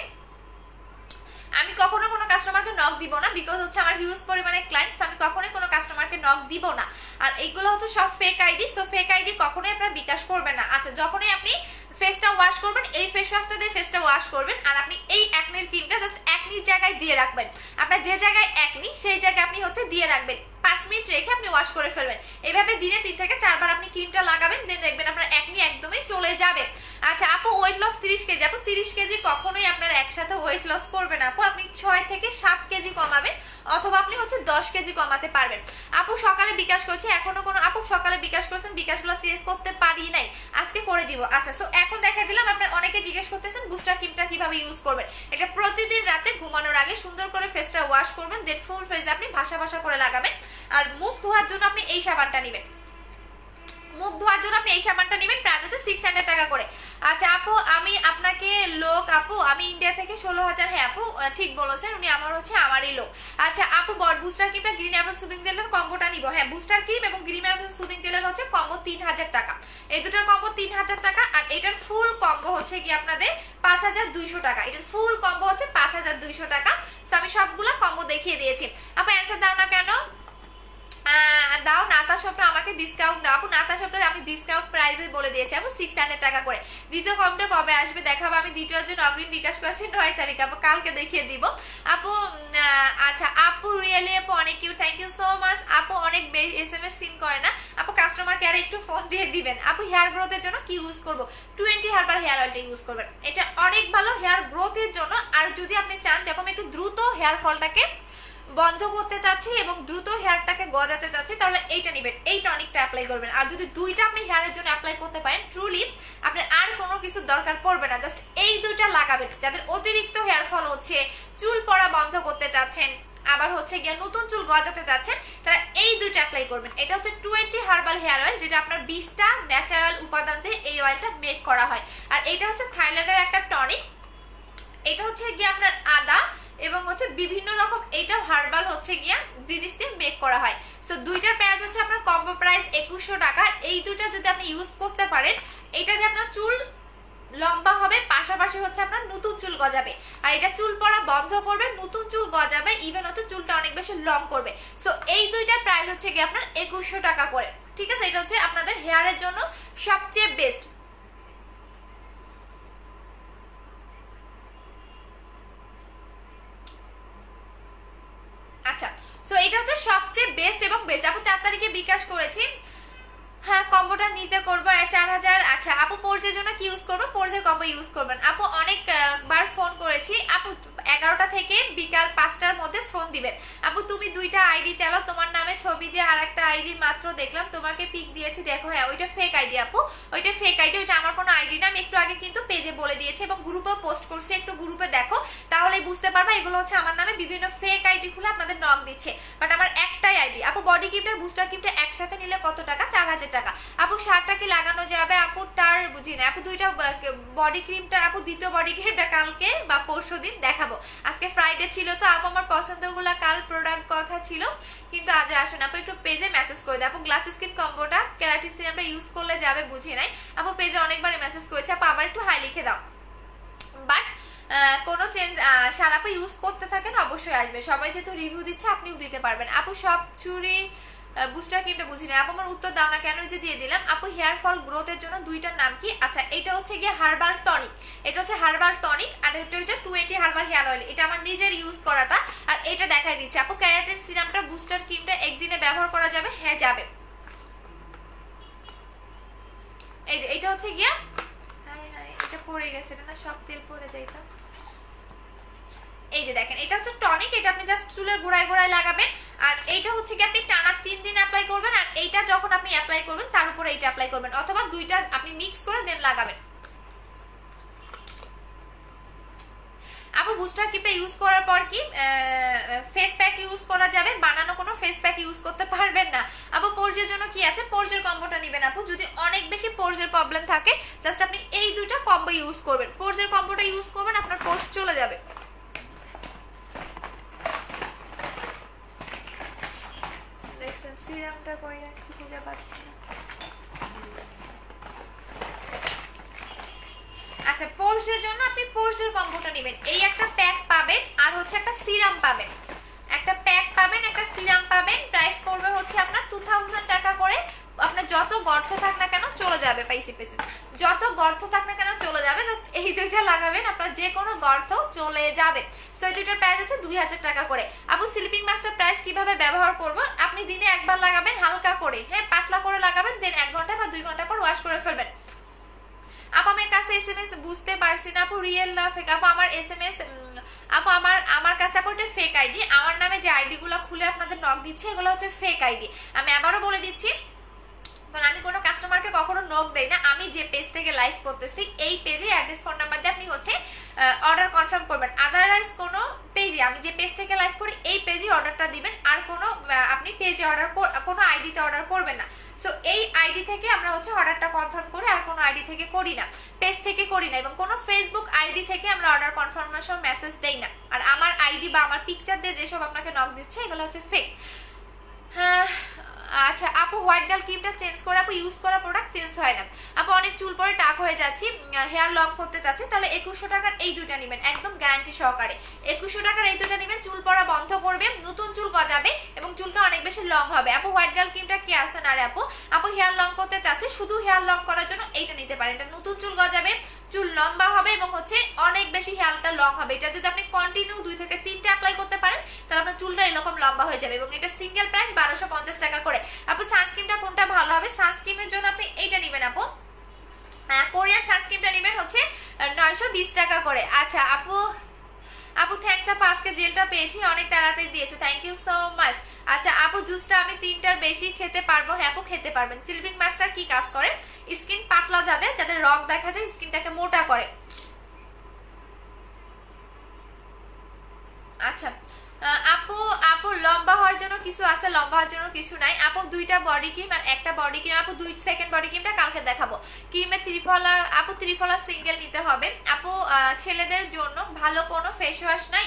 নক দিব না, বিকজ হচ্ছে আমার হিউজ পরিমাণে ক্লায়েন্টস, আমি কখনোই কোনো কাস্টমারকে নক দিব না। আর এইগুলো হচ্ছে সব ফেক আইডি, তো ফেক আইডি কখনোই আপনারা বিকাশ করবেন না। আচ্ছা যখনই আপনি ফেসটা ওয়াশ করবেন, এই ফেস ওয়াশটা দিয়ে ফেসটা ওয়াশ করবেন, আর আপনি এই অ্যাকনির ক্রিমটা জাস্ট অ্যাকনির জায়গায় দিয়ে রাখবেন। আপনার যে জায়গায় অ্যাকনি সেই জায়গায় আপনি হচ্ছে দিয়ে রাখবেন, 5 মিনিট রেখে আপনি ওয়াশ করে ফেলবেন। এইভাবে দিনে 3 থেকে 4 বার আপনি ক্রিমটা লাগাবেন, দেন দেখবেন আপনার অ্যাকনি একদমই চলে যাবে। আচ্ছা আপু ওয়েট লস 30 কেজি, আপু 30 কেজি কখনোই আপনার একসাথে ওয়েট লস করবে না আপু, আপনি 6 থেকে 7 কেজি কমাবেন, অথবা আপনি হচ্ছে 10 কেজি কমাতে পারবেন। আপু সকালে বিকাশ করছি, এখনো কোনো আপু সকালে বিকাশ করছেন, বিকাশগুলো চেক করতে পারি নাই, আজকে করে দিব। আচ্ছা সো এখন দেখা দিলাম আপনার অনেকে জিজ্ঞেস করতেছেন বুস্টার ক্রিমটা কিভাবে ইউজ করবেন। এটা প্রতিদিন রাতে ঘুমানোর আগে সুন্দর করে ফেসটা ওয়াশ করবেন, দেন ফুল ফেসে আপনি ভাসা ভাসা করে লাগাবেন। আর মুখ ধোয়ার জন্য আপনি এই সাবানটা নেবেন, মুখ ধোয়ার জন্য আপনি এই সাবানটা নেবেন, প্রাইস আছে 600 টাকা করে। আচ্ছা আপু আমি আপনাকে লোক, আপু আমি ইন্ডিয়া থেকে 16,000, হ্যাঁ আপু ঠিক বলেছেন, উনি আমার হচ্ছে আমারই লোক। আচ্ছা আপু বড বুস্টার ক্রিমটা গ্রিন অ্যাপেল সুদিং জেলের কম্বোটা নিব, হ্যাঁ বুস্টার ক্রিম এবং গ্রিন অ্যাপেল সুদিং জেলের হচ্ছে কম্বো 3000 টাকা, এই দুটোর কম্বো 3000 টাকা। আর এটার ফুল কম্বো হচ্ছে কি আপনাদের 5200 টাকা, এটার ফুল কম্বো হচ্ছে 5200 টাকা। তো আমি সবগুলো কম্বো দেখিয়ে দিয়েছি। আপু অ্যান্সার দাও না কেন? দাও নাতা শপটা আমাকে ডিসকাউন্ট দাও। আপু নাতা শপটা আমি ডিসকাউন্ট প্রাইসে বলে দিয়েছি আপু 600 টাকা করে। দ্বিতীয় কমটা কবে আসবে দেখাবো, আমি দ্বিতীয় জন্য অগ্রিম বিকাশ করেছি 9 তারিখ আপু, কালকে দেখিয়ে দিব আপু। আচ্ছা আপু রিয়েলি আপু অনেক cute, thank you so much আপু। অনেক SMS সিন করে না আপু, কাস্টমার কেয়ারে একটু ফোন দিয়ে দিবেন। আপু হেয়ার গ্রোথের জন্য কি ইউজ করব? 20 হার্বাল হেয়ার অয়েলটা ইউজ করবেন, এটা অনেক ভালো হেয়ার গ্রোথের জন্য। আর যদি আপনি চান যখন একটু দ্রুত হেয়ার ফলটাকে বন্ধ করতে চাচ্ছি এবং দ্রুত হেয়ারটাকে গজাতে চাচ্ছি, তাহলে এইটা নেবেন, এই টনিকটা অ্যাপ্লাই করবেন। আর যদি দুইটা আপনি হেয়ারের জন্য অ্যাপ্লাই করতে পারেন, ট্রুলি আপনার আর কোনো কিছু দরকার পড়বে না, জাস্ট এই দুইটা লাগাবেন। যাদের অতিরিক্ত হেয়ার ফল হচ্ছে, চুল পড়া বন্ধ করতে চাচ্ছেন, আবার হচ্ছে গিয়ে নতুন চুল গজাতে চাচ্ছেন, তারা এই দুইটা অ্যাপ্লাই করবেন। এটা হচ্ছে 20 হার্বাল হেয়ার অয়েল, যেটা আপনার 20টা ন্যাচারাল উপাদান দিয়ে এই অয়েলটা মেক করা হয়। আর এটা হচ্ছে থাইল্যান্ডের একটা টনিক, এটা হচ্ছে গিয়ে আপনার আদা এবং হচ্ছে বিভিন্ন রকম এইটা হার্বাল হচ্ছে গিয়া জিনিস দিয়ে মেক করা হয়। সো দুইটার প্রাইস হচ্ছে আপনার কম্বো প্রাইস 2100 টাকা। এই দুইটা যদি আপনি ইউজ করতে পারেন, এটা দিয়ে আপনার চুল লম্বা হবে, পাশাপাশি হচ্ছে আপনার নতুন চুল গজাবে। আর এটা চুল পড়া বন্ধ করবে, নতুন চুল গজাবে, ইভেন হচ্ছে চুলটা অনেক বেশি লং করবে। সো এই দুইটার প্রাইস হচ্ছে গিয়ে আপনার 2100 টাকা করে, ঠিক আছে? এটা হচ্ছে আপনাদের হেয়ারের জন্য সবচেয়ে বেস্ট। আচ্ছা সো এটা হচ্ছে সবচেয়ে বেস্ট এবং বেস্ট। আপু 4 তারিখে বিকাশ করেছি, হ্যাঁ কম্বোটা নিতে করবো 4000। আচ্ছা আপু পোর্জের জন্য কি ইউজ করবো? পোর্জের কম্বো ইউজ করবেন আপু। অনেকবার ফোন করেছি আপু, 11টা থেকে বিকাল 5টার মধ্যে ফোন দিবেন আপু। তুমি দুইটা আইডি চালাও, তোমার নামে ছবি দিয়ে আর একটা আইডির মাত্র দেখলাম, তোমাকে পিক দিয়েছি দেখো, হ্যাঁ ওইটা ফেক আইডি আপু, ওইটা ফেক আইডি, ওইটা আমার কোনো আইডি না। আমি একটু আগে কিন্তু পেজে বলে দিয়েছি এবং গ্রুপেও পোস্ট করছি, একটু গ্রুপে দেখো তাহলে বুঝতে পারবা। এগুলো হচ্ছে আমার নামে বিভিন্ন ফেক আইডি খুলে আপনাদের নক দিচ্ছে, বাট আমার একটাই আইডি আপু। বডি ক্রিমটার বুস্টার ক্রিমটা একসাথে নিলে কত টাকা? 4000 টাকা আপু। শার্টটা কি লাগানো যাবে আপু? তার বুঝি না আপু। দুইটা বডি ক্রিমটা আপু, দ্বিতীয় বডি ক্রিমটা কালকে বা পরশুদিন দেখাবো, আজকে ফ্রাইডে ছিল তো আপু, আমার পছন্দগুলো কাল প্রোডাক্ট কথা ছিল কিন্তু আজ আসুন আপু। একটু পেজে মেসেজ করে দেয় আপু, গ্লাস স্কিন কম্বোটা কেরাটিন সিরামটা ইউজ করলে যাবে, বুঝি নাই আপু। পেজে অনেকবার মেসেজ করেছে আপু, আবার একটু হাই লিখে দাও। বাট কোনো চেঞ্জ সারাপা ইউজ করতে থাকেন অবশ্যই আসবে, সবাই যেহেতু রিভিউ দিচ্ছে আপনিও দিতে পারবেন আপু। সব চুরি বুস্টার ক্রিমটা বুঝি না আপু, আমার উত্তর দাও না কেন, যে দিয়ে দিলাম আপু। হেয়ার ফল গ্রোথের জন্য দুইটার নাম কি? আচ্ছা এটা হচ্ছে গিয়ে হার্বাল টনিক, এটা হচ্ছে হার্বাল টনিক, আর এটা হচ্ছে 20 হার্বাল হেয়ার অয়েল, এটা আমার নিজের ইউজ করাটা। আর এটা দেখাই দিচ্ছে আপু, ক্যারাটিন সিরামটা বুস্টার ক্রিমটা একদিনে ব্যবহার করা যাবে? হ্যাঁ যাবে। এই যে এটা হচ্ছে গিয়া, এটা পড়ে গেছে না, সব তেল পড়ে যাইতাম। এই যে দেখেন এটা হচ্ছে টনিক, এটা আপনি জাস্ট চুলের গোড়ায় গোড়ায় লাগাবেন। আর এইটা হচ্ছে কি আপনি টানা 3 দিন অ্যাপ্লাই করবেন, আর এইটা যখন আপনি অ্যাপ্লাই করবেন তার উপরে এইটা অ্যাপ্লাই করবেন, অথবা দুইটা আপনি মিক্স করে দেন লাগাবেন। আপু বুস্টার ক্রিমটা ইউজ করার পর কি ফেস প্যাক ইউজ করা যাবে, বানানো কোনো ফেস প্যাক ইউজ করতে পারবেন না। আপু পোর্জের জন্য কি আছে, পোর্জের কম্বোটা নেবেন আপু। যদি অনেক বেশি পোর্জের প্রবলেম থাকে জাস্ট আপনি এই দুইটা কম্বো ইউজ করবেন, পোর্জের কম্বোটা ইউজ করবেন, আপনার পোর্জ চলে যাবে। দেখছেন সিরামটা কই রাখছি, খুঁজে পাচ্ছি না। আচ্ছা পোর্জের জন্য আপনি পোর্জের কম্বোটা নেবেন, এই একটা প্যাক পাবেন আর হচ্ছে একটা সিরাম পাবেন, একটা প্যাক পাবেন একটা সিরাম পাবেন। প্রাইস পড়বে হচ্ছে আপনার 2000 টাকা করে। আপনার যত গর্ত থাক না কেন চলে যাবে, পাইসি পেসে যত গর্ত থাক না কেন চলে যাবে, জাস্ট এই দুইটা লাগাবেন, আপনার যে কোনো গর্ত চলে যাবে। সো এই দুইটার প্রাইস হচ্ছে 2000 টাকা করে। আপু স্লিপিং মাস্কটার প্রাইস কিভাবে ব্যবহার করব, আপনি দিনে একবার লাগাবেন হালকা করে, হ্যাঁ পাতলা করে লাগাবেন, দেন 1 ঘন্টা বা 2 ঘন্টা পর ওয়াশ করে ফেলবেন। আপু আমার কাছে এসএমএস বুঝতে পারছি না আপু, রিয়েল না ফেক? আপু আমার এসএমএস আপু আমার কাছে আপু এটা ফেক আইডি, আমার নামে যে আইডি গুলো খুলে আপনাদের নক দিচ্ছে এগুলো হচ্ছে ফেক আইডি। আমি আবারও বলে দিচ্ছি, কারণ আমি কোনো কাস্টমারকে কখনো নক দেই না। আমি যে পেজ থেকে লাইভ করতেছি এই পেজে অ্যাড্রেস ফোন নাম্বার দিয়ে আপনি হচ্ছে অর্ডার কনফার্ম করবেন। আদারওয়াইজ কোনো পেজে, আমি যে পেজ থেকে লাইভ করি এই পেজে অর্ডারটা দিবেন, আর কোনো আপনি পেজে অর্ডার কোনো আইডিতে অর্ডার করবেন না। সো এই আইডি থেকে আমরা হচ্ছে অর্ডারটা কনফার্ম করে, আর কোনো আইডি থেকে করি না, পেজ থেকে করি না, এবং কোনো ফেসবুক আইডি থেকে আমরা অর্ডার কনফার্মেশন মেসেজ দেই না। আর আমার আইডি বা আমার পিকচার দিয়ে যেসব আপনাকে নক দিচ্ছে এগুলো হচ্ছে ফেক। হ্যাঁ আচ্ছা আপু হোয়াইট ডাল ক্রিমটা চেঞ্জ করে আপু ইউজ করা প্রোডাক্ট চেঞ্জ হয় না। আপু অনেক চুল পরে টাক হয়ে যাচ্ছি, হেয়ার লং করতে চাচ্ছি, তাহলে 2100 টাকার এই দুইটা নেবেন, একদম গ্যারান্টি সহকারে 2100 টাকার এই দুইটা নেবেন। চুল পড়া বন্ধ করবে, নতুন চুল গজাবে এবং চুলটা অনেক বেশি লং হবে। আপু হোয়াইট ডাল ক্রিমটা কি আছে না রে আপু? আপু হেয়ার লং করতে চাচ্ছে, শুধু হেয়ার লং করার জন্য এইটা নিতে পারেন, এটা নতুন চুল গজাবে, চুল লম্বা হবে এবং হচ্ছে অনেক বেশি হেয়ারটা লং হবে। এটা যদি আপনি কন্টিনিউ 2 থেকে 3টা অ্যাপ্লাই করতে পারেন তাহলে আপনার চুলটা এরকম লম্বা হয়ে যাবে, এবং এটা সিঙ্গেল প্রাইস 1250 টাকা করে। আপু সানস্ক্রিনটা কোনটা ভালো হবে? সানস্ক্রিনের জন্য আপনি এইটা নেবেন আপু, কোরিয়ান সানস্ক্রিনটা নেবেন হচ্ছে 920 টাকা করে। আচ্ছা আপু থ্যাঙ্কস আপু, আজকে জেলটা পেয়েছি, অনেক তাড়াতাড়ি দিয়েছে, থ্যাংক ইউ সো মাচ। আচ্ছা আপু জুসটা আমি 3টার বেশি খেতে পারবো? হ্যাঁ আপু খেতে পারবেন। স্লিপিং মাস্কটা কি কাজ করে? স্কিন পাতলা যাদের রগ দেখা যায় স্কিনটাকে মোটা করে। আচ্ছা আপু লম্বা হওয়ার জন্য কিছু আছে? লম্বা হওয়ার জন্য কিছু নাই আপু, 2টা বডি ক্রিম আর একটা বডি ক্রিম। আপু সেকেন্ড বডি ক্রিমটা কালকে দেখাবো। ক্রিমের ত্রিফলা আপু, ত্রিফলা সিঙ্গেল নিতে হবে। আপু ছেলেদের জন্য ভালো কোনো ফেস ওয়াশ নাই?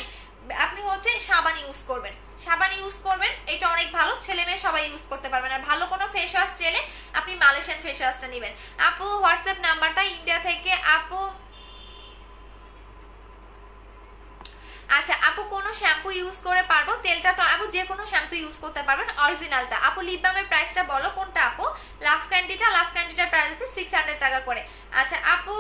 আপনি হচ্ছে সাবান ইউজ করবেন, সাবান ইউজ করবেন, এটা অনেক ভালো, ছেলে মেয়ে সবাই ইউজ করতে পারবেন। আর ভালো কোনো ফেস ওয়াশ চাইলে আপনি মালয়েশিয়ান ফেস ওয়াশটা নেবেন। আপু হোয়াটসঅ্যাপ নাম্বারটা ইন্ডিয়া থেকে আপু। আচ্ছা আপু কোন শ্যাম্পু ইউজ করে পারবো? তেলটা আপু যে কোনো শ্যাম্পু ইউজ করতে পারবেন, অরিজিনালটা। আপু লিপ বামের প্রাইসটা বলো কোনটা আপু? লাভ ক্যান্ডিটার প্রাইস হচ্ছে 600 টাকা করে। আচ্ছা আপু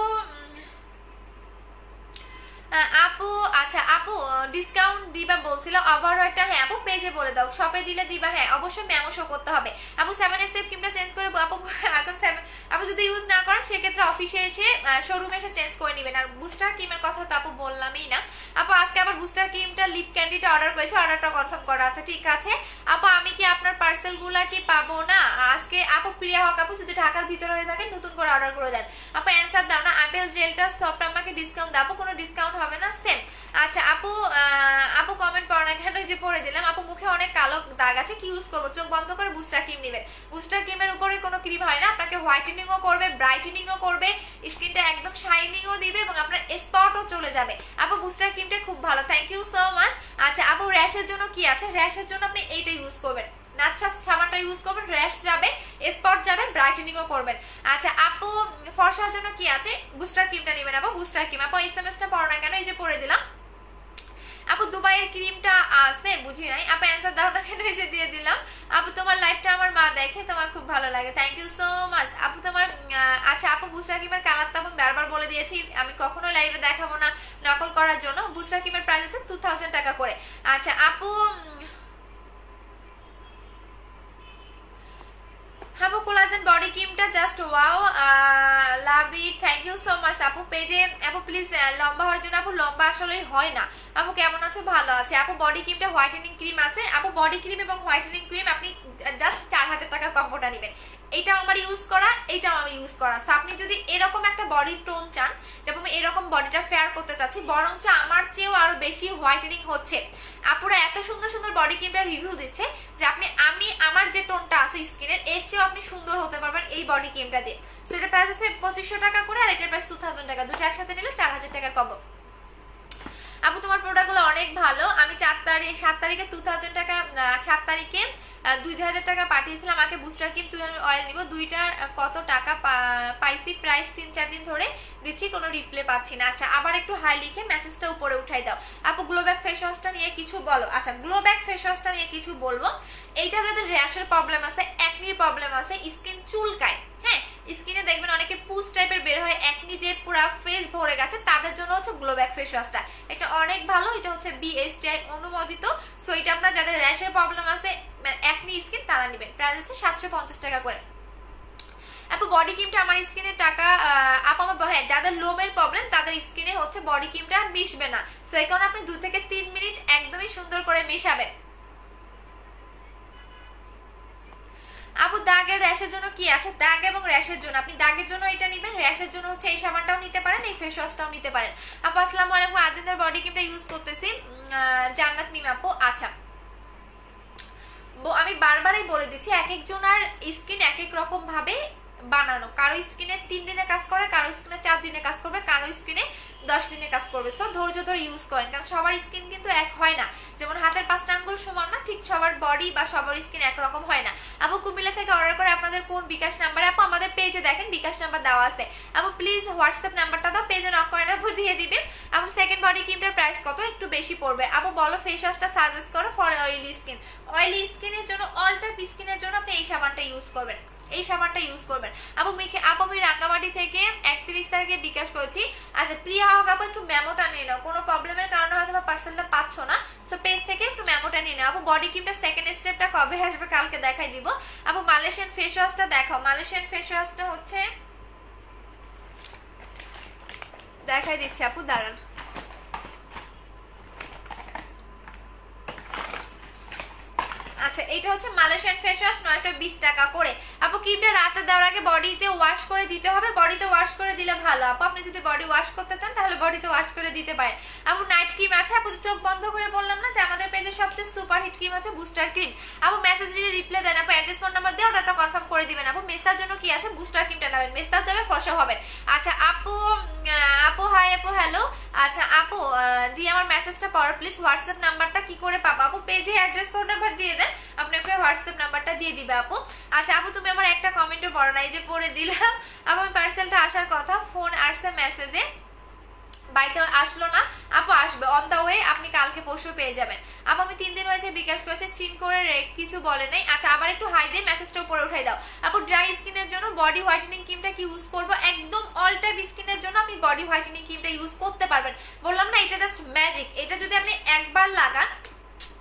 আচ্ছা আপু ডিসকাউন্ট দিবা বলছিল, ওভারওয়েটটা হ্যাঁ আপু পেজে বলে দাও, শপে দিলে দিবা, হ্যাঁ অবশ্যই মেমো শো করতে হবে। আপু 7 স্টেপ ক্রিমটা চেঞ্জ করে আপু এখন 7 আপু যদি ইউজ না করেন সেক্ষেত্রে অফিসে এসে শোরুমে এসে চেঞ্জ করে নেবেন। আর বুস্টার ক্রিমের কথা তো আপু বললামই না। আপু আজকে আবার বুস্টার ক্রিমটা লিপ ক্যান্ডিটা অর্ডার করেছে, অর্ডারটা কনফার্ম করা আছে, ঠিক আছে। আপু আমি কি আপনার পার্সেলগুলা কি পাবো না আজকে? আপু প্রিয়া হক আপু যদি ঢাকার ভিতরে হয়ে থাকে নতুন করে অর্ডার করে দেন। আপু অ্যান্সার দাও না, আপেল জেলটা সফট আমাকে ডিসকাউন্ট দাও? আপু কোনো ডিসকাউন্ট হবে না, সেম। আচ্ছা আপু কমেন্ট পড়ো না কেন, যে পড়ে দিলাম। আপু মুখে অনেক কালো দাগ আছে, কি ইউজ করবো? চোখ বন্ধ করে বুস্টার ক্রিম নেবেন। বুস্টার ক্রিমের উপরে কোনো ক্রিম হয় না, আপনাকে হোয়াইটেনিংও করবে, ব্রাইটেনিংও করবে, স্কিনটা একদম শাইনিংও দিবে এবং আপনার স্পটও চলে যাবে। আপু বুস্টার ক্রিমটা খুব ভালো, থ্যাংক ইউ সো মাচ। আচ্ছা আপু র্যাশের জন্য কি আছে? র্যাশের জন্য আপনি এইটা ইউজ করবেন, নাচ্ছা সাবানটা ইউজ করবেন, র্যাশ যাবে, স্পট যাবে, ব্রাইটেনিংও করবেন। আচ্ছা আপু ফর্সার জন্য কি আছে? বুস্টার ক্রিমটা নেবেন আপু, বুস্টার ক্রিম। আপু এসএমএসটা পড়ো না কেন, এই যে পড়ে দিলাম। আপু দুবাইয়ের ক্রিমটা আছে, বুঝি নাই। আপু অ্যান্সার দাও না কেন, এই যে দিয়ে দিলাম। আপু তোমার লাইফটা আমার মা দেখে, তোমার খুব ভালো লাগে, থ্যাংক ইউ সো মাচ। আপু তোমার আচ্ছা আপু বুস্টার ক্রিমের কালারটা আমি বারবার বলে দিয়েছি, আমি কখনো লাইভে দেখাবো না নকল করার জন্য। বুস্টার ক্রিমের প্রাইস হচ্ছে 2000 টাকা করে। আচ্ছা আপু আপু কোলাজেন বডি ক্রিমটা just wow, love it, thank you so much. আপু পেজে আপু প্লিজ লম্বা হওয়ার জন্য, আপু লম্বা আসলে হয় না। আপু কেমন আছো? ভালো আছে। আপু বডি ক্রিমটা হোয়াইটেনিং ক্রিম আছে, আপু বডি ক্রিম এবং হোয়াইটেনিং ক্রিম আপনি জাস্ট 4000 টাকার কম্বোটা নেবেন। এটাও আমার ইউজ করা, এটাও আমার ইউজ করা। সো আপনি যদি এরকম একটা বডি টোন চান, যেমন আমি এরকম বডিটা ফেয়ার করতে চাচ্ছি, বরঞ্চ আমার চেয়েও আরো বেশি হোয়াইটেনিং হচ্ছে, আপুরা এত সুন্দর সুন্দর বডি ক্রিমটা রিভিউ দিচ্ছে যে আমি আমার যে টোনটা আছে স্কিনের এর চেয়েও আপনি সুন্দর হতে পারবেন এই বডি ক্রিমটা দিয়ে। সো এটার প্রাইস হচ্ছে 2500 টাকা করে, আর এটার প্রাইস 2000 টাকা। দুটো একসাথে নিলে 4000 টাকার কম্বো। আপু তোমার প্রোডাক্টগুলো অনেক ভালো, আমি 7 তারিখে 2000 টাকা, 7 তারিখে 2000 টাকা পাঠিয়েছিলাম। আমাকে বুস্টার ক্রিম তুই আমি অয়েল নিব, দুইটার কত টাকা পাইছি, প্রাইস 3-4 দিন ধরে দিচ্ছি, কোনো রিপ্লাই পাচ্ছি না। আচ্ছা আবার একটু হাই লিখে মেসেজটা উপরে উঠাই দাও। আপু গ্লোব্যাক ফেস ওয়াশটা নিয়ে কিছু বলো। আচ্ছা গ্লোব্যাক ফেস ওয়াশটা নিয়ে কিছু বলবো, এইটা যাদের র্যাশের প্রবলেম আছে, অ্যাকনির প্রবলেম আছে, স্কিন চুলকায়, হ্যাঁ স্কিনে দেখবেন অনেকের পুস টাইপের বের হয়, অ্যাকনি দিয়ে পুরো ফেস ভরে গেছে, তাদের জন্য হচ্ছে গ্লোব্যাক ফেস ওয়াশটা, এটা অনেক ভালো। এটা হচ্ছে BSTI অনুমোদিত। সো এটা আপনার যাদের র্যাশের প্রবলেম আছে, মানে অ্যাকনি স্কিন, তারা নেবেন। প্রাইস হচ্ছে 750 টাকা করে। আপু বডি ক্রিমটা আমার স্কিনের টাকা আপু আমার হ্যাঁ যাদের লোমের প্রবলেম তাদের স্কিনে হচ্ছে বডি ক্রিমটা মিশবে না। সো এই কারণে আপনি 2 থেকে 3 মিনিট একদমই সুন্দর করে মেশাবেন। আপু দাগের র্যাশের জন্য কি আছে? দাগ এবং র্যাশের জন্য আপনি দাগের জন্য এটা নেবেন, র্যাশের জন্য হচ্ছে এই সাবানটাও নিতে পারেন, এই ফেস ওয়াশটাও নিতে পারেন। আপু আসসালামু আলাইকুম, আদিনের বডি ক্রিমটা ইউজ করতেছি, জান্নাত মিম আপু। আচ্ছা আমি বারবারই বলে দিচ্ছি, এক একজনের স্কিন এক এক রকম ভাবে বানানো, কারো স্কিনে 3 দিনে কাজ করে, কারো স্কিনে 4 দিনে কাজ করবে, কারো স্কিনে 10 দিনে কাজ করবে। সো ধৈর্য ধরে ইউজ করেন, কারণ সবার স্কিন কিন্তু এক হয় না, যেমন হাতের 5টা আঙ্গুল সমান না, ঠিক সবার বডি বা সবার স্কিন একরকম হয় না। আপু কুমিল্লা থেকে অর্ডার করে আপনাদের কোন বিকাশ নাম্বারে? আপু আমাদের পেজে দেখেন বিকাশ নাম্বার দেওয়া আছে। আপু প্লিজ হোয়াটসঅ্যাপ নাম্বারটা দাও, পেজে নক করে আপু দিয়ে দিবে। আপু সেকেন্ড বডি ক্রিমটার প্রাইস কত? একটু বেশি পড়বে। আপু বলো ফেস ওয়াশটা সাজেস্ট করো ফর অয়েলি স্কিন। অয়েলি স্কিনের জন্য, অল টাইপ স্কিনের জন্য আপনি এই সাবানটা ইউজ করবেন, এই সাবানটা ইউজ করবেন। আপু আমি রাঙ্গামাটি থেকে 31 তারিখে বিকাশ করেছি। আচ্ছা প্রিয়া হোক আপু একটু মেমোটা নিয়ে নাও, কোনো প্রবলেমের কারণে হয়তো বা পার্সেলটা পাচ্ছ না, সো পেজ থেকে একটু মেমোটা নিয়ে নাও। আপু বডি ক্রিমটা সেকেন্ড স্টেপটা কবে আসবে? কালকে দেখাই দিব। আপু মালয়েশিয়ান ফেস ওয়াশটা দেখাও। মালয়েশিয়ান ফেস ওয়াশটা হচ্ছে দেখাই দিচ্ছি আপু, দাঁড়ান। আচ্ছা এটা হচ্ছে মালয়েশিয়ান ফেস ওয়াশ, 920 টাকা করে। আপু ক্রিমটা রাতে দেওয়ার আগে বডিতে ওয়াশ করে দিতে হবে, বডিতে ওয়াশ করে দিলে ভালো। আপু আপনি যদি বডি ওয়াশ করতে চান তাহলে বডিতে ওয়াশ করে দিতে পারেন। আপু নাইট ক্রিম আছে, আপু চোখ বন্ধ করে বললাম না যে আমাদের পেজে সবচেয়ে সুপার হিট ক্রিম আছে বুস্টার ক্রিম। আপু মেসেজ দিয়ে রিপ্লাই দেন, আপু অ্যাড্রেস ফোন নাম্বার দিয়ে অর্ডারটা কনফার্ম করে দিবেন। আপু মেসেজের জন্য কি আছে? বুস্টার ক্রিমটা নেবেন, মেসেজ যাবে ফসা হবেন। আচ্ছা আপু হাই আপু হ্যালো। আচ্ছা আপু দিয়ে আমার মেসেজটা পড়ো প্লিজ। হোয়াটসঅ্যাপ নাম্বারটা কি করে পাবো? আপু পেজে অ্যাড্রেস ফোন নাম্বার দিয়ে দেন, আপনাকে হোয়াটসঅ্যাপ নাম্বারটা দিয়ে দিবে আপু। আচ্ছা আপু তুমি আমার একটা কমেন্টও পড়ো না, এই যে পড়ে দিলাম। আপু আমি পার্সেলটা আসার কথা, ফোন আসছে মেসেজে, বাড়িতে আসলো না। আপু আসবে অন দা ওয়ে, আপনি কালকে পরশু পেয়ে যাবেন। আপু আমি 3 দিন হয়েছে বিকাশ করেছে, সিন করে কিছু বলে নাই। আচ্ছা আবার একটু হাই দিয়ে মেসেজটা উপরে উঠাই দাও। আপু ড্রাই স্কিনের জন্য বডি হোয়াইটেনিং ক্রিমটা কি ইউজ করবো? একদম অল টাইপ স্কিনের জন্য আপনি বডি হোয়াইটেনিং ক্রিমটা ইউজ করতে পারবেন। বললাম না এটা জাস্ট ম্যাজিক, এটা যদি আপনি একবার লাগান,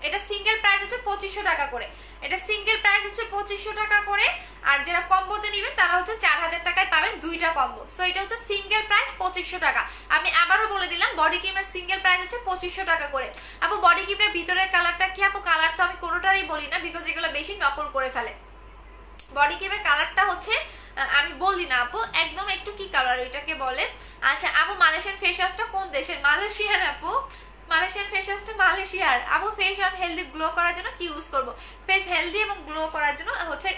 এটা সিঙ্গেল প্রাইস হচ্ছে 2500 টাকা করে, এটা সিঙ্গেল প্রাইস হচ্ছে 2500 টাকা করে। আর যারা কম্বোতে নেবেন তারা হচ্ছে 4000 টাকায় পাবেন দুইটা কম্বো। সো এটা হচ্ছে সিঙ্গেল প্রাইস 2500 টাকা। আমি আবারও বলে দিলাম বডি ক্রিমের সিঙ্গেল প্রাইস হচ্ছে 2500 টাকা করে। আপু বডি ক্রিমের ভিতরের কালারটা কি? আপু কালার তো আমি কোনোটারই বলি না, বিকজ এগুলো বেশি নকল করে ফেলে। বডি ক্রিমের কালারটা হচ্ছে আমি বলি না আপু, একদম একটু কি কালার এটাকে বলে। আচ্ছা আপু মালয়েশিয়ান ফেস ওয়াশটা কোন দেশের? মালয়েশিয়ার আপু, মালয়েশিয়ান ফেস ওয়াশটা মালয়েশিয়ার। আপু ফেস অন হেলদি গ্লো করার জন্য কি ইউজ করব? ফেস হেলদি এবং গ্লো করার জন্য হচ্ছে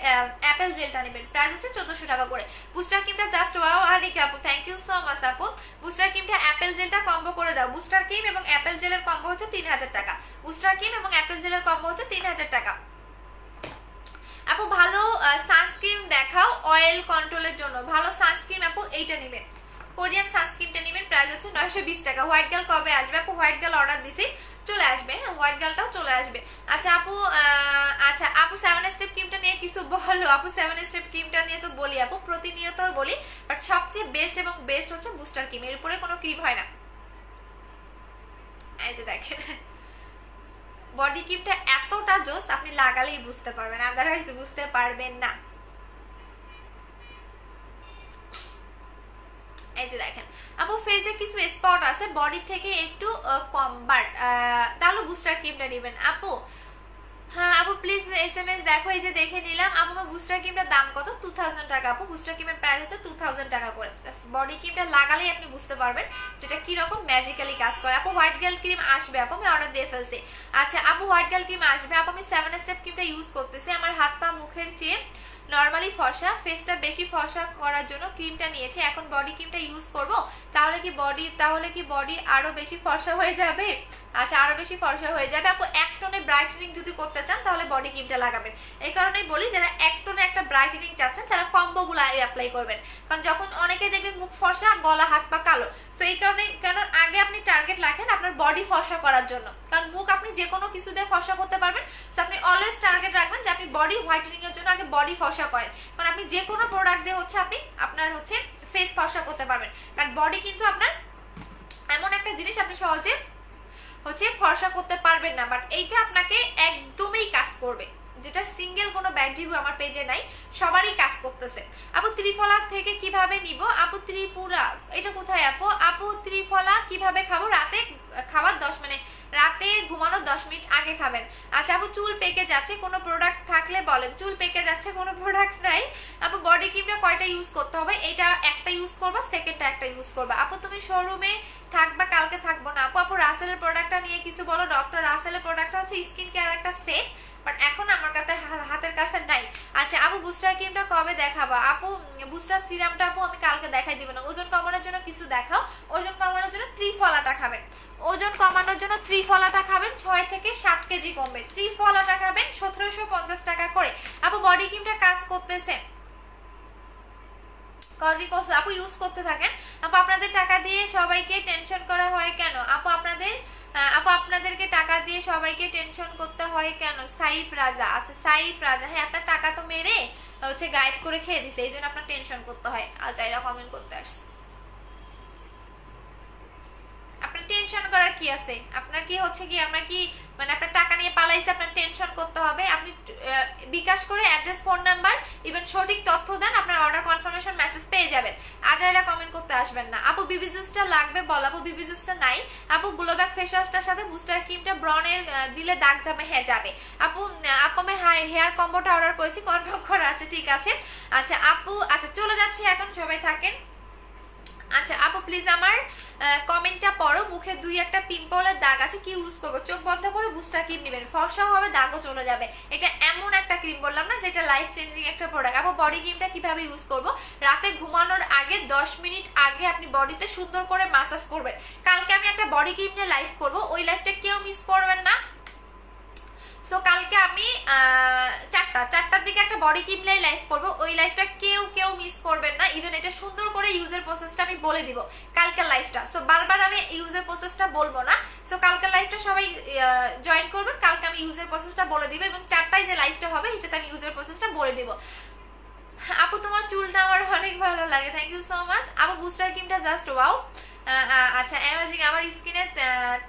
অ্যাপেল জেলটা নেবেন, প্রাইস হচ্ছে 1400 টাকা করে। বুস্টার ক্রিমটা জাস্ট ওয়াও আনিকা আপু, থ্যাংক ইউ সো মাচ আপু। বুস্টার ক্রিমটা অ্যাপেল জেলটা কম্বো করে দাও। বুস্টার ক্রিম এবং অ্যাপেল জেলের কম্বো হচ্ছে 3000 টাকা। বুস্টার ক্রিম এবং অ্যাপেল জেলের কম্বো হচ্ছে 3000 টাকা। আপু ভালো সানস্ক্রিন দেখাও অয়েল কন্ট্রোলের জন্য, ভালো সানস্ক্রিন আপু এইটা নেবেন, কোরিয়ান সানস্ক্রিনটা নেবেন, প্রাইস হচ্ছে 920 টাকা। হোয়াইট গার্ল কবে আসবে? আপু হোয়াইট গার্ল অর্ডার দিছি, চলে আসবে, হ্যাঁ হোয়াইট গার্লটাও চলে আসবে। আচ্ছা আপু 7 স্টেপ ক্রিমটা নিয়ে কিছু বলো। আপু 7 স্টেপ ক্রিমটা নিয়ে তো বলি আপু, প্রতিনিয়ত বলি, বাট সবচেয়ে বেস্ট এবং বেস্ট হচ্ছে বুস্টার ক্রিম, এর উপরে কোনো ক্রিম হয় না। এই যে দেখেন বডি ক্রিমটা এতটা জোস, আপনি লাগালেই বুঝতে পারবেন, আদারওয়াইজ বুঝতে পারবেন না। এই যে দেখেন আপু ফেসে কিছু স্পট আছে বডি থেকে একটু কম, বাট তাহলে বুস্টার ক্রিমটা নেবেন আপু। হ্যাঁ আপু প্লিজ এসএমএস দেখো, এই যে দেখে নিলাম। আপু আমার বুস্টার ক্রিমটার দাম কত? 2000 টাকা। আপু বুস্টার ক্রিমের প্রাইস হচ্ছে 2000 টাকা করে। বডি ক্রিমটা লাগালেই আপনি বুঝতে পারবেন যেটা কি রকম ম্যাজিক্যালি কাজ করে। আপু হোয়াইট গার্ল ক্রিম আসবে, আপু আমি অর্ডার দিয়ে ফেলছি। আচ্ছা আপু হোয়াইট গার্ল ক্রিম আসবে। আপু আমি 7 স্টেপ ক্রিমটা ইউজ করতেছি। আমার হাত পা মুখের চেয়ে নরমালি ফর্সা, ফেসটা বেশি ফর্সা করার জন্য ক্রিমটা নিয়েছি। এখন বডি ক্রিমটা ইউজ করব, তাহলে কি বডি আরো বেশি ফর্সা হয়ে যাবে? আচ্ছা আরো বেশি ফর্সা হয়ে যাবে। আপু এক টোনে ব্রাইটেনিং যদি করতে চান তাহলে বডি ক্রিমটা লাগাবেন। এই কারণেই বলি যারা এক টোনে একটা ব্রাইটেনিং চাচ্ছেন তারা কম্বো গুলো অ্যাপ্লাই করবেন, কারণ যখন অনেকেই দেখবেন মুখ ফর্সা, গলা হাত পা কালো, তো এই কারণে কারণ আগে আপনি টার্গেট রাখেন আপনার বডি ফর্সা করার জন্য, কারণ মুখ আপনি যে কোনো কিছু দিয়ে ফর্সা করতে পারবেন। তো আপনি অলওয়েজ টার্গেট রাখবেন যে আপনি বডি হোয়াইটেনিং এর জন্য আগে বডি ফর্সা করেন, কারণ আপনি যে কোনো প্রোডাক্ট দিয়ে হচ্ছে আপনি আপনার হচ্ছে ফেস ফর্সা করতে পারবেন। কারণ বডি কিন্তু আপনার এমন একটা জিনিস আপনি সহজে হচ্ছে ফর্সা করতে পারবেন না, বাট এইটা আপনাকে একদমই কাজ করবে, যেটা সিঙ্গেল কোনো ব্যাড রিভিউ আমার পেজে নাই, সবারই কাজ করতেছে। আপু ত্রিফলা থেকে কিভাবে নিব? আপু ত্রিপুরা এটা কোথায় আপু? আপু ত্রিফলা কিভাবে খাবো? রাতে খাবার 10 মিনিট, রাতে ঘুমানোর 10 মিনিট আগে খাবেন। আচ্ছা আপু চুল পেকে যাচ্ছে, কোনো প্রোডাক্ট থাকলে বলেন। চুল পেকে যাচ্ছে, কোনো প্রোডাক্ট নাই। আপু বডি ক্রিমটা কয়টা ইউজ করতে হবে? এটা একটা ইউজ করবা, সেকেন্ডটা একটা ইউজ করবা। আপু তুমি শোরুমে থাকবা, কালকে থাকবো না। আপু রাসেলের প্রোডাক্টটা নিয়ে কিছু বলো। ডক্টর রাসেলের প্রোডাক্টটা হচ্ছে স্কিন কেয়ার একটা সেট, বাট এখন আমার কাছে হাতের কাছে নাই। আচ্ছা আপু বুস্টার ক্রিমটা কবে দেখাবা? আপু বুস্টার সিরামটা আপু আমি কালকে দেখাই দিব না। ওজন কমানোর জন্য কিছু দেখাও। ওজন কমানোর জন্য ত্রিফলাটা খাবেন, ওজন কমানোর জন্য ত্রিফলাটা খাবেন, 6 থেকে 7 কেজি কমবে। ত্রিফলাটা খাবেন 1750 টাকা করে। আপু বডি ক্রিমটা কাজ করতেছে, আপু ইউজ করতে থাকেন। আপু আপনাদের টাকা দিয়ে সবাইকে টেনশন করা হয় কেন? আপু আপনাদেরকে টাকা দিয়ে সবাইকে টেনশন করতে হয় কেন? সাইফ রাজা, আচ্ছা সাইফ রাজা, হ্যাঁ আপনার টাকা তো মেরে হচ্ছে গায়েব করে খেয়ে দিছে, এই জন্য আপনার টেনশন করতে হয়। আচ্ছা এরা কমেন্ট করতে আসছে, আপনার টেনশন করার কি আছে? আপনার কি হচ্ছে কি আপনার কি মানে আপনার টাকা নিয়ে পালাইছে, আপনার টেনশন করতে হবে? আপনি বিকাশ করে অ্যাড্রেস, ফোন নাম্বার, ইভেন সঠিক তথ্য দেন, আপনার অর্ডার কনফার্মেশন মেসেজ পেয়ে যাবেন। আজাইরা কমেন্ট করতে আসবেন না। আপু বিবি জুসটা লাগবে বল। আপু বিবি জুসটা নাই। আপু গ্লোব্যাক ফেস ওয়াশটার সাথে বুস্টার ক্রিমটা ব্রনের দিলে দাগ যাবে, হ্যাঁ যাবে। আপু আমি হেয়ার কম্বোটা অর্ডার করেছি, কনফার্ম করা আছে, ঠিক আছে। আচ্ছা আপু আচ্ছা চলে যাচ্ছি এখন, সবাই থাকেন। আচ্ছা আপু প্লিজ আমার কমেন্টটা পড়ো। মুখে 2-1 পিম্পলের দাগ আছে, কি ইউজ করবো? চোখ বন্ধ করে বুস্টার ক্রিম নেবেন, ফর্সা হবে, দাগও চলে যাবে। এটা এমন একটা ক্রিম বললাম না যেটা লাইফ চেঞ্জিং একটা প্রোডাক্ট। আপু বডি ক্রিমটা কিভাবে ইউজ করবো? রাতে ঘুমানোর আগে 10 মিনিট আগে আপনি বডিতে সুন্দর করে মাসাজ করবেন। কালকে আমি একটা বডি ক্রিম নিয়ে লাইভ করবো, ওই লাইভটা কেউ মিস করবেন না। সো কালকে আমি 4টার দিকে একটা বডি ক্রিম লাইভ করবো, ওই লাইভটা কেউ মিস করবেন না। ইভেন এটা সুন্দর করে ইউজের প্রসেসটা আমি বলে দিব কালকের লাইভটা। সো বারবার আমি ইউজের প্রসেসটা বলবো না। সো কালকের লাইভটা সবাই জয়েন করবেন, কালকে আমি ইউজের প্রসেসটা বলে দিব, এবং 4টায় যে লাইভটা হবে এটাতে আমি ইউজের প্রসেসটা বলে দিব। আপু তোমার চুলটা আমার অনেক ভালো লাগে, থ্যাংক ইউ সো মাচ। আপু বুস্টার ক্রিমটা জাস্ট ওয়াও। আচ্ছা অ্যামেজিং। আমার স্কিনে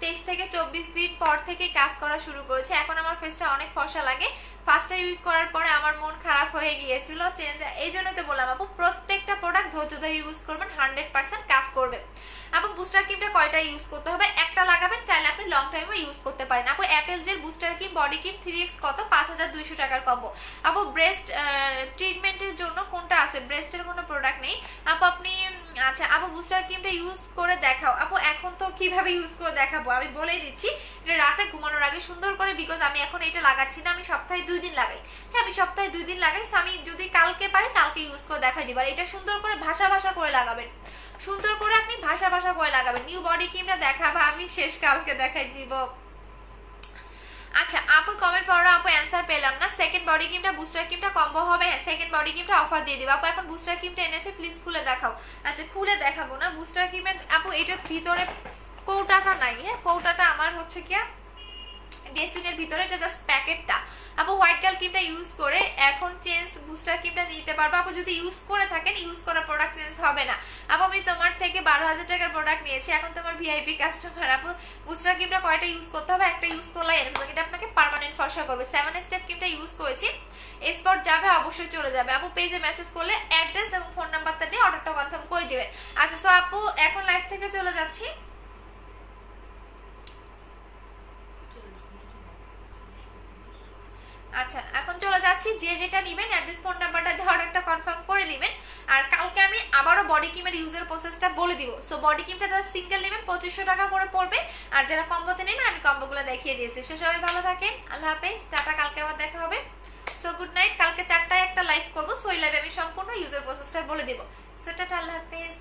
23 থেকে 24 দিন পর থেকে কাজ করা শুরু করেছে, এখন আমার ফেসটা অনেক ফর্সা লাগে। ফার্স্টে ইউজ করার পরে আমার মন খারাপ হয়ে গিয়েছিল, চেঞ্জ, এই জন্যই তো বললাম আপু প্রত্যেকটা প্রোডাক্ট ধৈর্য ধরে ইউজ করবেন, 100% কাজ করবে। আপু বুস্টার ক্রিমটা কয়টা ইউজ করতে হবে? একটা লাগাবেন, চাইলে আপনি লং টাইমও ইউজ করতে পারেন। আপু apple gel booster cream body cream 3x কত? 5200 টাকার কম্বো। আপু ব্রেস্ট ট্রিটমেন্টের জন্য কোনটা আছে? ব্রেস্টের কোনো প্রোডাক্ট নেই আপু আপনি। আচ্ছা আপু বুস্টার ক্রিমটা ইউজ করে দেখাও। আপু এখন তো কিভাবে ইউজ করে দেখাবো আমি বলেই দিচ্ছি, এটা রাতে ঘুমানোর আগে সুন্দর করে, বিকজ আমি এখন এটা লাগাচ্ছি না, আমি সপ্তাহে 2 দিন লাগাই। হ্যাঁ আমি সপ্তাহে 2 দিন লাগাই। আমি যদি কালকে পারি কালকে ইউজ করে দেখাই দিব। আর এটা সুন্দর করে ভাষা করে লাগাবেন, সুন্দর করে আপনি ভাষা করে লাগাবেন। নিউ বডি ক্রিমটা দেখাবা, আমি শেষ কালকে দেখাই দিব। আচ্ছা আপু কমেন্ট পড়ো। আপু অ্যান্সার পেলাম না। সেকেন্ড বডি ক্রিমটা বুস্টার ক্রিমটা কম্বো হবে, হ্যাঁ সেকেন্ড বডি ক্রিমটা অফার দিয়ে দিব। আপু এখন বুস্টার ক্রিমটা এনেছে, প্লিজ খুলে দেখাও। আচ্ছা খুলে দেখাবো না বুস্টার ক্রিমের আপু, এটার ভিতরে কৌটাটা নাই, হ্যাঁ কৌটাটা আমার হচ্ছে কি ডেসিনের ভিতরে, এটা জাস্ট প্যাকেটটা। আপু হোয়াইট গার্ল ক্রিমটা ইউজ করে এখন চেঞ্জ বুস্টার ক্রিমটা নিতে পারবো? আপু যদি ইউজ করে থাকেন, ইউজ করা প্রোডাক্ট চেঞ্জ হবে না। আপু আমি তোমার থেকে 12,000 টাকার প্রোডাক্ট নিয়েছি, এখন তোমার ভিআইপি কাস্টমার। আপু বুস্টার ক্রিমটা কয়টা ইউজ করতে হবে? একটা ইউজ করলে এরকম, এটা আপনাকে পার্মানেন্ট ফর্সা করবে। 7 স্টেপ ক্রিমটা ইউজ করেছি, স্পট যাবে অবশ্যই চলে যাবে। আপু পেজে মেসেজ করলে অ্যাড্রেস এবং ফোন নাম্বারটা দিয়ে অর্ডারটা কনফার্ম করে দিবেন। আচ্ছা সো আপু এখন লাইভ থেকে চলে যাচ্ছি। আচ্ছা এখন চলে যাচ্ছি, যে যেটা নেবেন অ্যাড্রেস ফোন নাম্বারটা দিয়ে অর্ডারটা কনফার্ম করে দিবেন। আর কালকে আমি আবারও বডি ক্রিমের ইউজের প্রসেসটা বলে দিব। সো বডি ক্রিমটা যারা সিঙ্গেল নেবেন 2500 টাকা করে পড়বে, আর যারা কম্বোতে নেবেন আমি কম্বোগুলো দেখিয়ে দিয়েছি। সো সবাই ভালো থাকেন, আল্লাহ হাফেজ, টাটা, কালকে আবার দেখা হবে। সো গুড নাইট, কালকে 4টায় একটা লাইভ করবো, সো ওই লাইভে আমি সম্পূর্ণ ইউজের প্রসেসটা বলে দিব। সো টাটা, আল্লাহ হাফেজ।